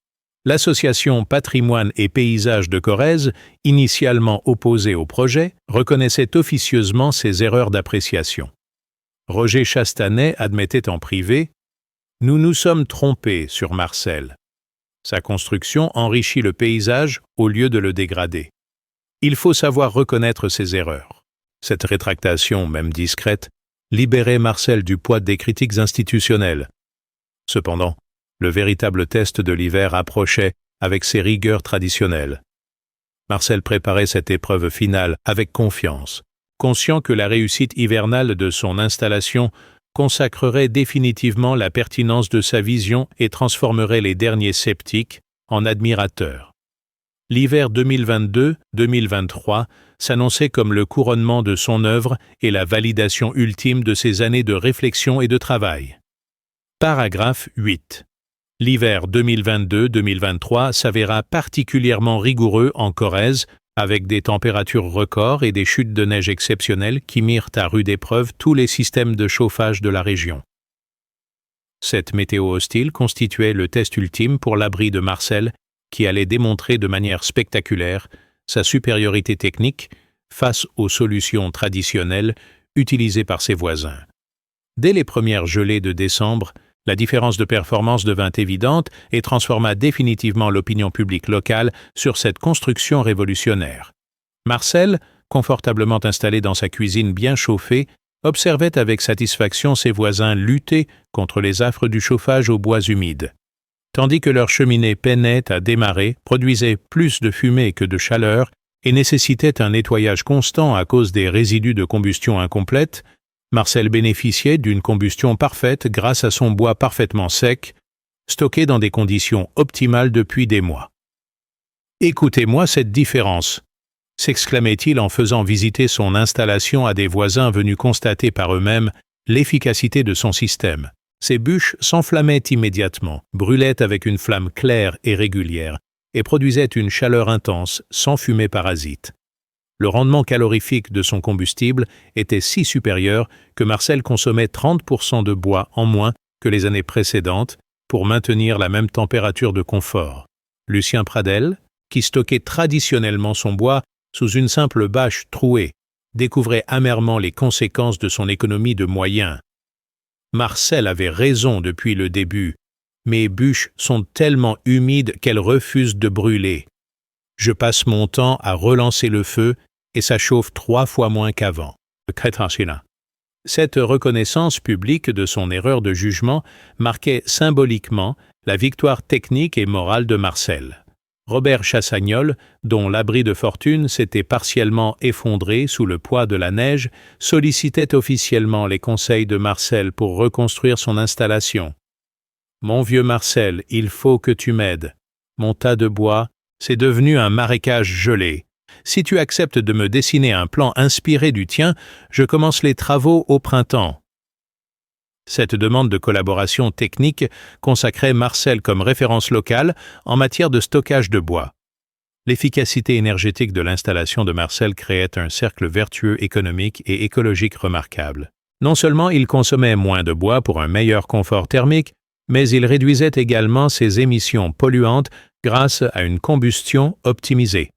A: L'association Patrimoine et Paysages de Corrèze, initialement opposée au projet, reconnaissait officieusement ses erreurs d'appréciation. Roger Chastanet admettait en privé: « Nous nous sommes trompés sur Marcel. Sa construction enrichit le paysage au lieu de le dégrader. Il faut savoir reconnaître ses erreurs. » Cette rétractation, même discrète, libérait Marcel du poids des critiques institutionnelles. Cependant, le véritable test de l'hiver approchait avec ses rigueurs traditionnelles. Marcel préparait cette épreuve finale avec confiance, conscient que la réussite hivernale de son installation consacrerait définitivement la pertinence de sa vision et transformerait les derniers sceptiques en admirateurs. L'hiver 2022-2023 s'annonçait comme le couronnement de son œuvre et la validation ultime de ses années de réflexion et de travail. Paragraphe 8. L'hiver 2022-2023 s'avéra particulièrement rigoureux en Corrèze, avec des températures records et des chutes de neige exceptionnelles qui mirent à rude épreuve tous les systèmes de chauffage de la région. Cette météo hostile constituait le test ultime pour l'abri de Marcel, qui allait démontrer de manière spectaculaire sa supériorité technique face aux solutions traditionnelles utilisées par ses voisins. Dès les premières gelées de décembre, la différence de performance devint évidente et transforma définitivement l'opinion publique locale sur cette construction révolutionnaire. Marcel, confortablement installé dans sa cuisine bien chauffée, observait avec satisfaction ses voisins lutter contre les affres du chauffage au bois humide. Tandis que leur cheminée peinait à démarrer, produisait plus de fumée que de chaleur et nécessitait un nettoyage constant à cause des résidus de combustion incomplète, Marcel bénéficiait d'une combustion parfaite grâce à son bois parfaitement sec, stocké dans des conditions optimales depuis des mois. « Écoutez-moi cette différence !» s'exclamait-il en faisant visiter son installation à des voisins venus constater par eux-mêmes l'efficacité de son système. Ses bûches s'enflammaient immédiatement, brûlaient avec une flamme claire et régulière, et produisaient une chaleur intense, sans fumée parasite. Le rendement calorifique de son combustible était si supérieur que Marcel consommait 30% de bois en moins que les années précédentes pour maintenir la même température de confort. Lucien Pradel, qui stockait traditionnellement son bois sous une simple bâche trouée, découvrait amèrement les conséquences de son économie de moyens. Marcel avait raison depuis le début. Mes bûches sont tellement humides qu'elles refusent de brûler. Je passe mon temps à relancer le feu et ça chauffe 3 fois moins qu'avant. Cette reconnaissance publique de son erreur de jugement marquait symboliquement la victoire technique et morale de Marcel. Robert Chassagnol, dont l'abri de fortune s'était partiellement effondré sous le poids de la neige, sollicitait officiellement les conseils de Marcel pour reconstruire son installation. « Mon vieux Marcel, il faut que tu m'aides. Mon tas de bois, c'est devenu un marécage gelé. Si tu acceptes de me dessiner un plan inspiré du tien, je commence les travaux au printemps. » Cette demande de collaboration technique consacrait Marcel comme référence locale en matière de stockage de bois. L'efficacité énergétique de l'installation de Marcel créait un cercle vertueux économique et écologique remarquable. Non seulement il consommait moins de bois pour un meilleur confort thermique, mais il réduisait également ses émissions polluantes grâce à une combustion optimisée.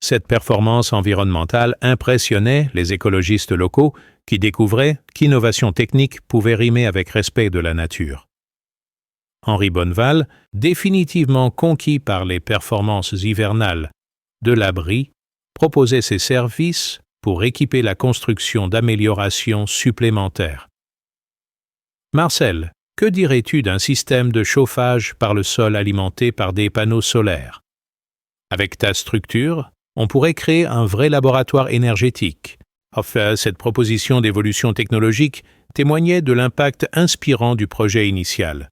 A: Cette performance environnementale impressionnait les écologistes locaux qui découvraient qu'innovation technique pouvait rimer avec respect de la nature. Henri Bonneval, définitivement conquis par les performances hivernales de l'abri, proposait ses services pour équiper la construction d'améliorations supplémentaires. Marcel, que dirais-tu d'un système de chauffage par le sol alimenté par des panneaux solaires? Avec ta structure, on pourrait créer un vrai laboratoire énergétique. Enfin, cette proposition d'évolution technologique témoignait de l'impact inspirant du projet initial.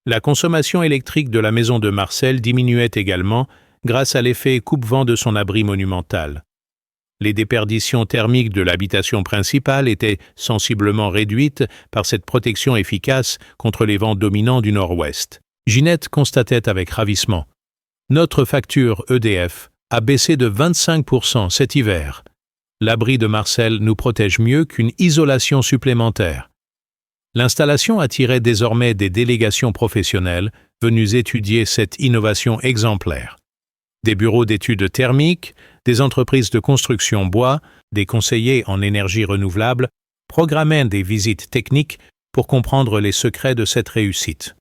A: La consommation électrique de la maison de Marcel diminuait également grâce à l'effet coupe-vent de son abri monumental. Les déperditions thermiques de l'habitation principale étaient sensiblement réduites par cette protection efficace contre les vents dominants du nord-ouest. Ginette constatait avec ravissement: « Notre facture EDF a baissé de 25% cet hiver. L'abri de Marcel nous protège mieux qu'une isolation supplémentaire. » L'installation attirait désormais des délégations professionnelles venues étudier cette innovation exemplaire. Des bureaux d'études thermiques, des entreprises de construction bois, des conseillers en énergie renouvelable programmaient des visites techniques pour comprendre les secrets de cette réussite.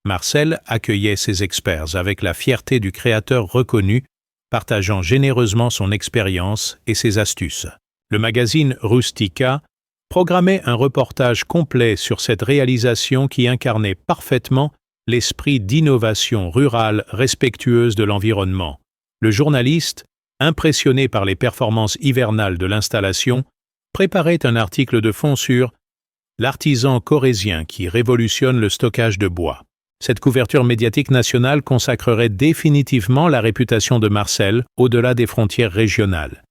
A: Marcel accueillait ses experts avec la fierté du créateur reconnu, partageant généreusement son expérience et ses astuces. Le magazine Rustica programmait un reportage complet sur cette réalisation qui incarnait parfaitement l'esprit d'innovation rurale respectueuse de l'environnement. Le journaliste, impressionné par les performances hivernales de l'installation, préparait un article de fond sur « L'artisan corrézien qui révolutionne le stockage de bois ». Cette couverture médiatique nationale consacrerait définitivement la réputation de Marcel au-delà des frontières régionales.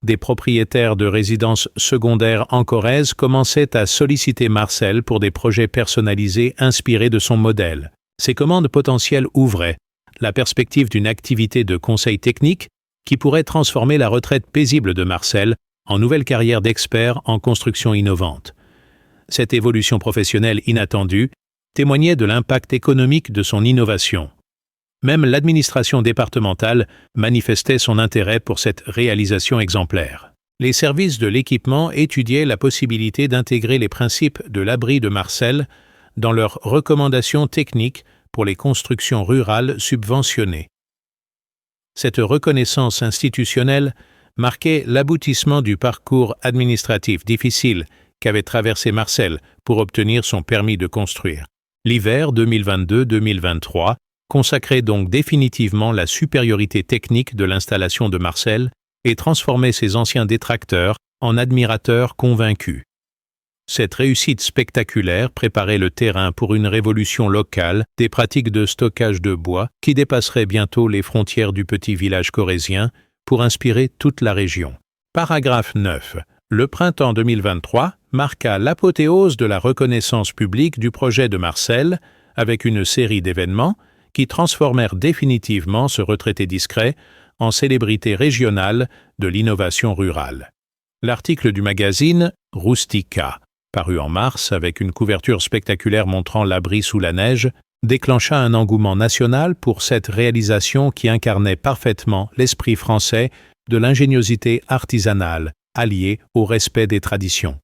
A: Des propriétaires de résidences secondaires en Corrèze commençaient à solliciter Marcel pour des projets personnalisés inspirés de son modèle. Ces commandes potentielles ouvraient la perspective d'une activité de conseil technique qui pourrait transformer la retraite paisible de Marcel en nouvelle carrière d'expert en construction innovante. Cette évolution professionnelle inattendue témoignait de l'impact économique de son innovation. Même l'administration départementale manifestait son intérêt pour cette réalisation exemplaire. Les services de l'équipement étudiaient la possibilité d'intégrer les principes de l'abri de Marcel dans leurs recommandations techniques pour les constructions rurales subventionnées. Cette reconnaissance institutionnelle marquait l'aboutissement du parcours administratif difficile qu'avait traversé Marcel pour obtenir son permis de construire. L'hiver 2022-2023 consacrait donc définitivement la supériorité technique de l'installation de Marcel et transformait ses anciens détracteurs en admirateurs convaincus. Cette réussite spectaculaire préparait le terrain pour une révolution locale des pratiques de stockage de bois qui dépasserait bientôt les frontières du petit village corrézien pour inspirer toute la région. Paragraphe 9. Le printemps 2023 marqua l'apothéose de la reconnaissance publique du projet de Marcel avec une série d'événements qui transformèrent définitivement ce retraité discret en célébrité régionale de l'innovation rurale. L'article du magazine Rustica, paru en mars avec une couverture spectaculaire montrant l'abri sous la neige, déclencha un engouement national pour cette réalisation qui incarnait parfaitement l'esprit français de l'ingéniosité artisanale, alliée au respect des traditions.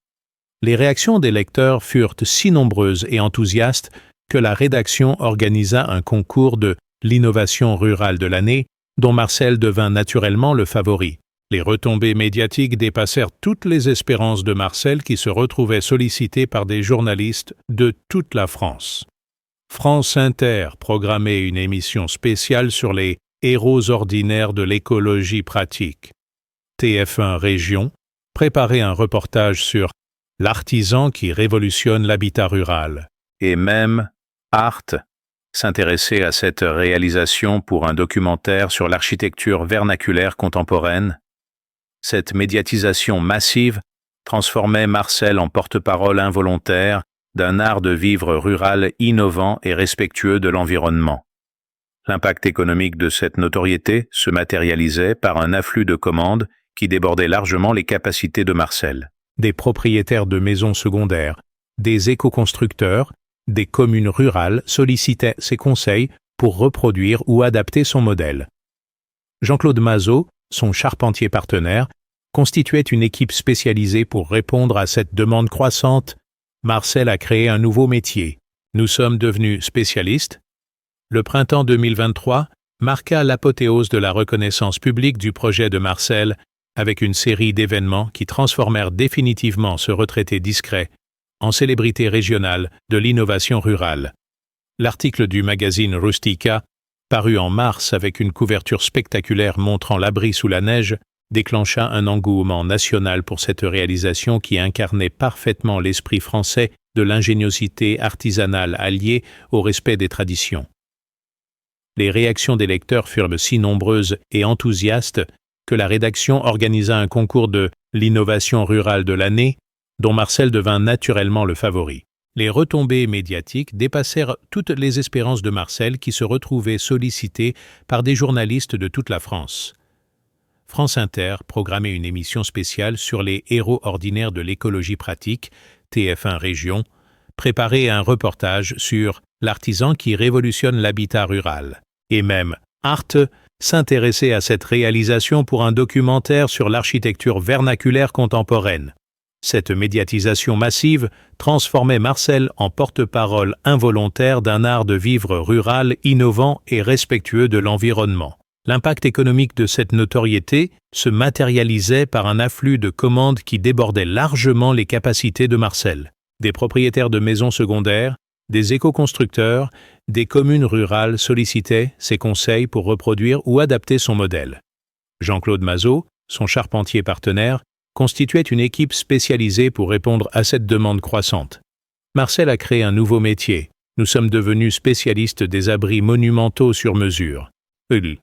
A: Les réactions des lecteurs furent si nombreuses et enthousiastes que la rédaction organisa un concours de l'innovation rurale de l'année, dont Marcel devint naturellement le favori. Les retombées médiatiques dépassèrent toutes les espérances de Marcel qui se retrouvait sollicité par des journalistes de toute la France. France Inter programmait une émission spéciale sur les héros ordinaires de l'écologie pratique. TF1 Région préparait un reportage sur l'artisan qui révolutionne l'habitat rural. Et même Arte s'intéressait à cette réalisation pour un documentaire sur l'architecture vernaculaire contemporaine. Cette médiatisation massive transformait Marcel en porte-parole involontaire d'un art de vivre rural innovant et respectueux de l'environnement. L'impact économique de cette notoriété se matérialisait par un afflux de commandes qui débordait largement les capacités de Marcel. Des propriétaires de maisons secondaires, des éco-constructeurs, des communes rurales sollicitaient ses conseils pour reproduire ou adapter son modèle. Jean-Claude Mazot, son charpentier partenaire, constituait une équipe spécialisée pour répondre à cette demande croissante. Marcel a créé un nouveau métier. Nous sommes devenus spécialistes. Le printemps 2023 marqua l'apothéose de la reconnaissance publique du projet de Marcel avec une série d'événements qui transformèrent définitivement ce retraité discret en célébrité régionale de l'innovation rurale. L'article du magazine Rustica, paru en mars avec une couverture spectaculaire montrant l'abri sous la neige, déclencha un engouement national pour cette réalisation qui incarnait parfaitement l'esprit français de l'ingéniosité artisanale alliée au respect des traditions. Les réactions des lecteurs furent si nombreuses et enthousiastes que la rédaction organisa un concours de l'innovation rurale de l'année, dont Marcel devint naturellement le favori. Les retombées médiatiques dépassèrent toutes les espérances de Marcel qui se retrouvait sollicité par des journalistes de toute la France. France Inter programmait une émission spéciale sur les héros ordinaires de l'écologie pratique, TF1 Région, préparait un reportage sur l'artisan qui révolutionne l'habitat rural. Et même Arte s'intéressait à cette réalisation pour un documentaire sur l'architecture vernaculaire contemporaine. Cette médiatisation massive transformait Marcel en porte-parole involontaire d'un art de vivre rural innovant et respectueux de l'environnement. L'impact économique de cette notoriété se matérialisait par un afflux de commandes qui débordait largement les capacités de Marcel. Des propriétaires de maisons secondaires, des éco-constructeurs, des communes rurales sollicitaient ses conseils pour reproduire ou adapter son modèle. Jean-Claude Mazot, son charpentier partenaire, constituait une équipe spécialisée pour répondre à cette demande croissante. Marcel a créé un nouveau métier. Nous sommes devenus spécialistes des abris monumentaux sur mesure.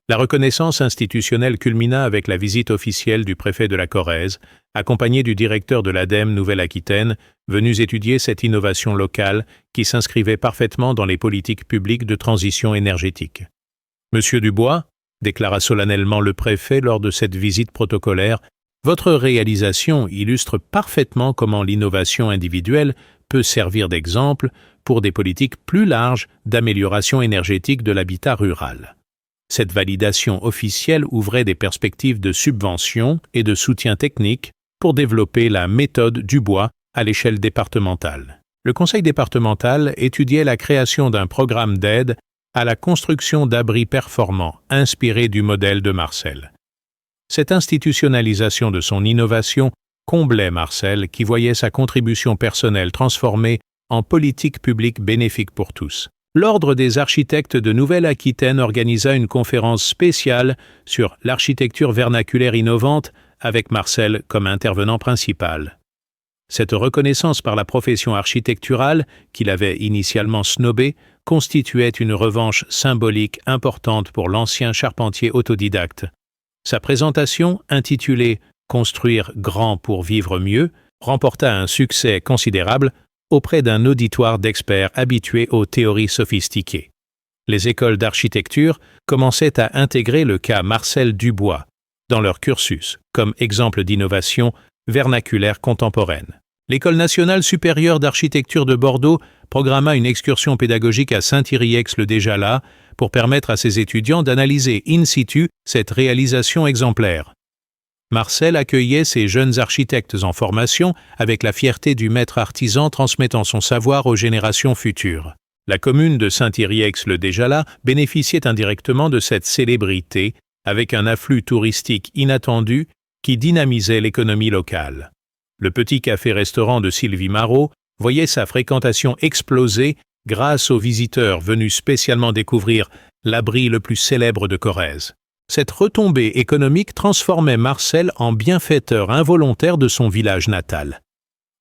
A: La reconnaissance institutionnelle culmina avec la visite officielle du préfet de la Corrèze, accompagné du directeur de l'ADEME Nouvelle-Aquitaine, venus étudier cette innovation locale qui s'inscrivait parfaitement dans les politiques publiques de transition énergétique. Monsieur Dubois, déclara solennellement le préfet lors de cette visite protocolaire, votre réalisation illustre parfaitement comment l'innovation individuelle peut servir d'exemple pour des politiques plus larges d'amélioration énergétique de l'habitat rural. Cette validation officielle ouvrait des perspectives de subvention et de soutien technique pour développer la méthode Dubois à l'échelle départementale. Le conseil départemental étudiait la création d'un programme d'aide à la construction d'abris performants inspirés du modèle de Marcel. Cette institutionnalisation de son innovation comblait Marcel qui voyait sa contribution personnelle transformée en politique publique bénéfique pour tous. L'Ordre des architectes de Nouvelle-Aquitaine organisa une conférence spéciale sur l'architecture vernaculaire innovante avec Marcel comme intervenant principal. Cette reconnaissance par la profession architecturale, qu'il avait initialement snobée, constituait une revanche symbolique importante pour l'ancien charpentier autodidacte. Sa présentation, intitulée « Construire grand pour vivre mieux », remporta un succès considérable auprès d'un auditoire d'experts habitués aux théories sophistiquées. Les écoles d'architecture commençaient à intégrer le cas Marcel Dubois dans leur cursus, comme exemple d'innovation vernaculaire contemporaine. L'École nationale supérieure d'architecture de Bordeaux programma une excursion pédagogique à Saint-Yrieix-le-Déjalat pour permettre à ses étudiants d'analyser in situ cette réalisation exemplaire. Marcel accueillait ces jeunes architectes en formation avec la fierté du maître artisan transmettant son savoir aux générations futures. La commune de Saint-Yrieix-le-Déjalat bénéficiait indirectement de cette célébrité avec un afflux touristique inattendu qui dynamisait l'économie locale. Le petit café-restaurant de Sylvie Marot voyait sa fréquentation exploser grâce aux visiteurs venus spécialement découvrir l'abri le plus célèbre de Corrèze. Cette retombée économique transformait Marcel en bienfaiteur involontaire de son village natal.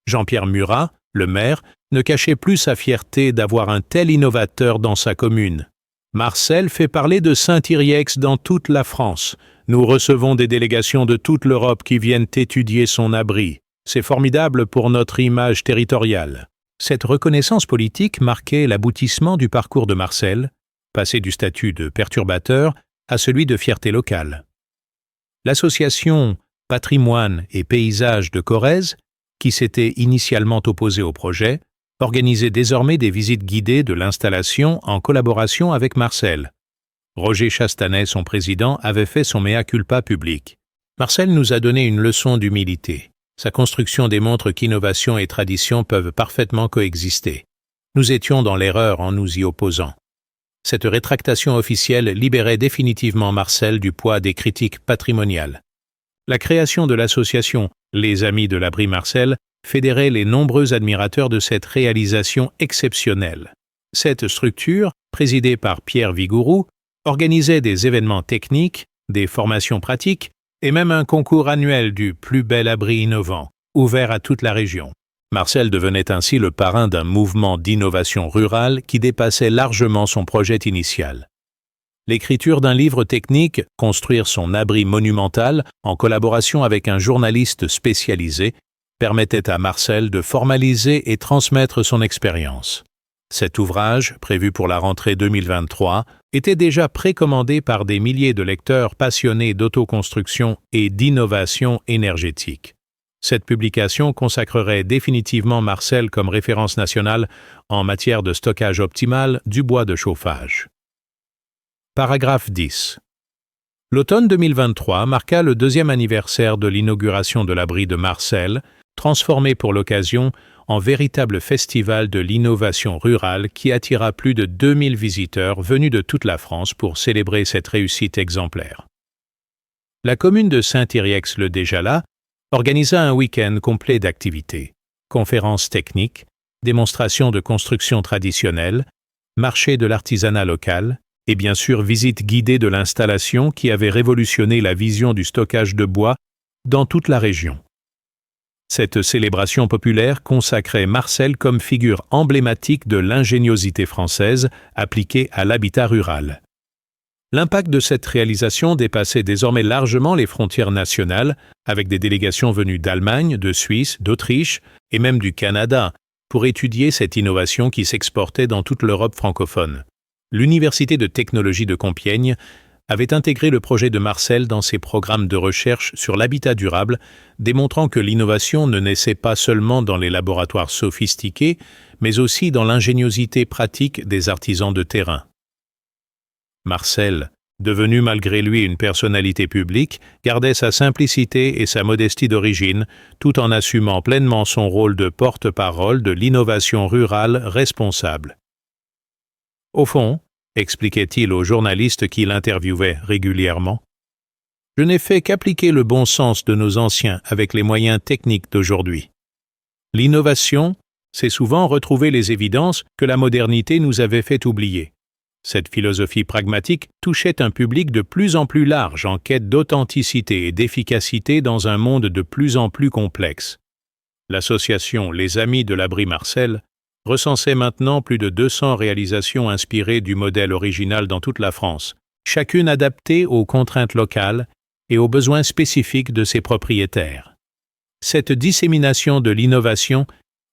A: Jean-Pierre Murat, le maire, ne cachait plus sa fierté d'avoir un tel innovateur dans sa commune. Marcel fait parler de Saint-Yrieix dans toute la France. Nous recevons des délégations de toute l'Europe qui viennent étudier son abri. C'est formidable pour notre image territoriale. Cette reconnaissance politique marquait l'aboutissement du parcours de Marcel, passé du statut de perturbateur à celui de fierté locale. L'association Patrimoine et Paysages de Corrèze, qui s'était initialement opposée au projet, organisait désormais des visites guidées de l'installation en collaboration avec Marcel. Roger Chastanet, son président, avait fait son mea culpa public. Marcel nous a donné une leçon d'humilité. Sa construction démontre qu'innovation et tradition peuvent parfaitement coexister. Nous étions dans l'erreur en nous y opposant. Cette rétractation officielle libérait définitivement Marcel du poids des critiques patrimoniales. La création de l'association Les Amis de l'Abri Marcel fédérait les nombreux admirateurs de cette réalisation exceptionnelle. Cette structure, présidée par Pierre Vigourou, organisait des événements techniques, des formations pratiques et même un concours annuel du plus bel abri innovant, ouvert à toute la région. Marcel devenait ainsi le parrain d'un mouvement d'innovation rurale qui dépassait largement son projet initial. L'écriture d'un livre technique, Construire son abri monumental, en collaboration avec un journaliste spécialisé, permettait à Marcel de formaliser et transmettre son expérience. Cet ouvrage, prévu pour la rentrée 2023, était déjà précommandé par des milliers de lecteurs passionnés d'autoconstruction et d'innovation énergétique. Cette publication consacrerait définitivement Marcel comme référence nationale en matière de stockage optimal du bois de chauffage. Paragraphe 10. L'automne 2023 marqua le 2e anniversaire de l'inauguration de l'abri de Marcel, transformé pour l'occasion en véritable festival de l'innovation rurale qui attira plus de 2000 visiteurs venus de toute la France pour célébrer cette réussite exemplaire. La commune de Saint-Yrieix-le-Déjalat organisa un week-end complet d'activités, conférences techniques, démonstrations de construction traditionnelle, marché de l'artisanat local et bien sûr visite guidée de l'installation qui avait révolutionné la vision du stockage de bois dans toute la région. Cette célébration populaire consacrait Marcel comme figure emblématique de l'ingéniosité française appliquée à l'habitat rural. L'impact de cette réalisation dépassait désormais largement les frontières nationales, avec des délégations venues d'Allemagne, de Suisse, d'Autriche et même du Canada, pour étudier cette innovation qui s'exportait dans toute l'Europe francophone. L'Université de technologie de Compiègne avait intégré le projet de Marcel dans ses programmes de recherche sur l'habitat durable, démontrant que l'innovation ne naissait pas seulement dans les laboratoires sophistiqués, mais aussi dans l'ingéniosité pratique des artisans de terrain. Marcel, devenu malgré lui une personnalité publique, gardait sa simplicité et sa modestie d'origine, tout en assumant pleinement son rôle de porte-parole de l'innovation rurale responsable. Au fond, expliquait-il aux journalistes qui l'interviewaient régulièrement, je n'ai fait qu'appliquer le bon sens de nos anciens avec les moyens techniques d'aujourd'hui. L'innovation, c'est souvent retrouver les évidences que la modernité nous avait fait oublier. Cette philosophie pragmatique touchait un public de plus en plus large en quête d'authenticité et d'efficacité dans un monde de plus en plus complexe. L'association Les Amis de l'Abri Marcel recensait maintenant plus de 200 réalisations inspirées du modèle original dans toute la France, chacune adaptée aux contraintes locales et aux besoins spécifiques de ses propriétaires. Cette dissémination de l'innovation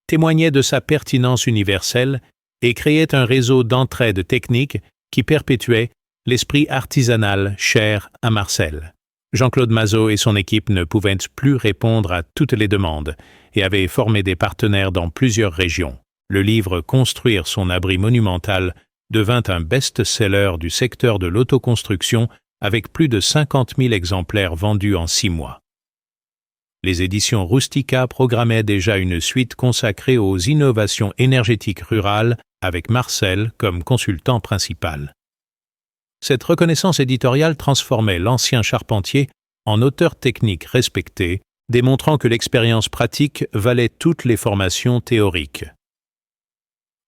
A: témoignait de sa pertinence universelle et créait un réseau d'entraide technique qui perpétuait l'esprit artisanal cher à Marcel. Jean-Claude Mazot et son équipe ne pouvaient plus répondre à toutes les demandes et avaient formé des partenaires dans plusieurs régions. Le livre « Construire son abri monumental » devint un best-seller du secteur de l'autoconstruction avec plus de 50 000 exemplaires vendus en 6 mois. Les éditions Rustica programmaient déjà une suite consacrée aux innovations énergétiques rurales avec Marcel comme consultant principal. Cette reconnaissance éditoriale transformait l'ancien charpentier en auteur technique respecté, démontrant que l'expérience pratique valait toutes les formations théoriques.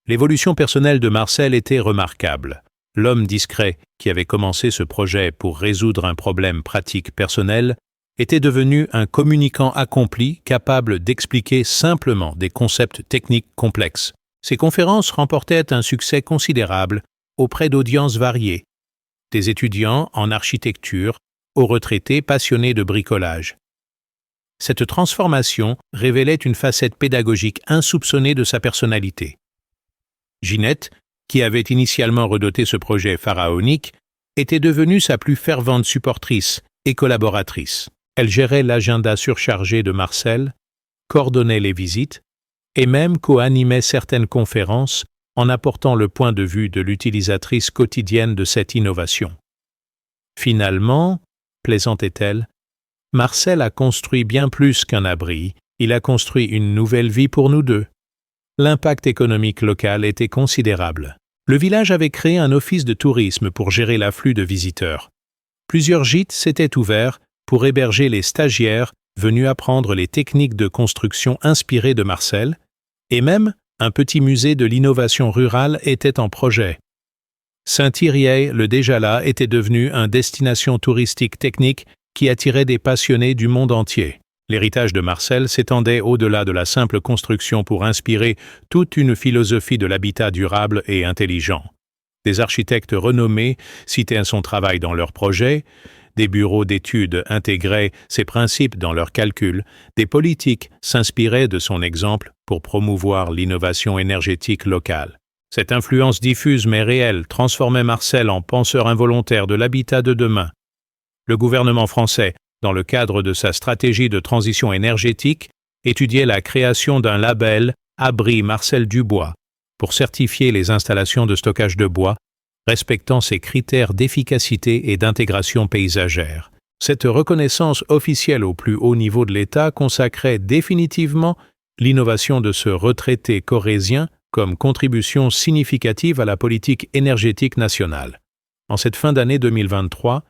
A: L'évolution personnelle de Marcel était remarquable. L'homme discret, qui avait commencé ce projet pour résoudre un problème pratique personnel, était devenu un communicant accompli capable d'expliquer simplement des concepts techniques complexes. Ses conférences remportaient un succès considérable auprès d'audiences variées, des étudiants en architecture aux retraités passionnés de bricolage. Cette transformation révélait une facette pédagogique insoupçonnée de sa personnalité. Ginette, qui avait initialement redoté ce projet pharaonique, était devenue sa plus fervente supportrice et collaboratrice. Elle gérait l'agenda surchargé de Marcel, coordonnait les visites et même co-animait certaines conférences en apportant le point de vue de l'utilisatrice quotidienne de cette innovation. Finalement, plaisantait-elle, Marcel a construit bien plus qu'un abri, il a construit une nouvelle vie pour nous deux. L'impact économique local était considérable. Le village avait créé un office de tourisme pour gérer l'afflux de visiteurs. Plusieurs gîtes s'étaient ouverts pour héberger les stagiaires venus apprendre les techniques de construction inspirées de Marcel, et même un petit musée de l'innovation rurale était en projet. Saint-Yrieix, le déjà là, était devenu une destination touristique technique qui attirait des passionnés du monde entier. L'héritage de Marcel s'étendait au-delà de la simple construction pour inspirer toute une philosophie de l'habitat durable et intelligent. Des architectes renommés citaient son travail dans leurs projets, des bureaux d'études intégraient ses principes dans leurs calculs, des politiques s'inspiraient de son exemple pour promouvoir l'innovation énergétique locale. Cette influence diffuse mais réelle transformait Marcel en penseur involontaire de l'habitat de demain. Le gouvernement français, dans le cadre de sa stratégie de transition énergétique, étudiait la création d'un label « Abri Marcel Dubois » pour certifier les installations de stockage de bois, respectant ses critères d'efficacité et d'intégration paysagère. Cette reconnaissance officielle au plus haut niveau de l'État consacrait définitivement l'innovation de ce retraité corrézien comme contribution significative à la politique énergétique nationale. En cette fin d'année 2023,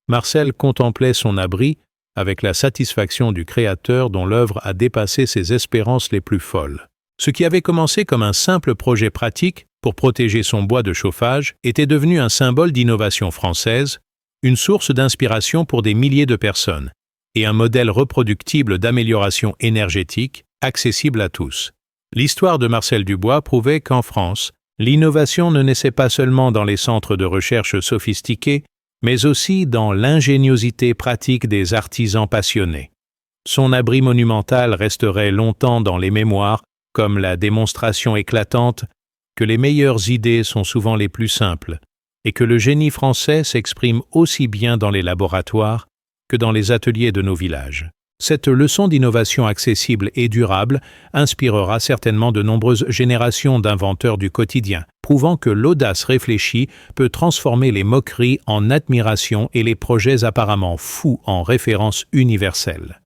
A: Marcel contemplait son abri avec la satisfaction du créateur dont l'œuvre a dépassé ses espérances les plus folles. Ce qui avait commencé comme un simple projet pratique pour protéger son bois de chauffage était devenu un symbole d'innovation française, une source d'inspiration pour des milliers de personnes et un modèle reproductible d'amélioration énergétique accessible à tous. L'histoire de Marcel Dubois prouvait qu'en France, l'innovation ne naissait pas seulement dans les centres de recherche sophistiqués, mais aussi dans l'ingéniosité pratique des artisans passionnés. Son abri monumental resterait longtemps dans les mémoires comme la démonstration éclatante que les meilleures idées sont souvent les plus simples et que le génie français s'exprime aussi bien dans les laboratoires que dans les ateliers de nos villages. Cette leçon d'innovation accessible et durable inspirera certainement de nombreuses générations d'inventeurs du quotidien, prouvant que l'audace réfléchie peut transformer les moqueries en admiration et les projets apparemment fous en références universelles.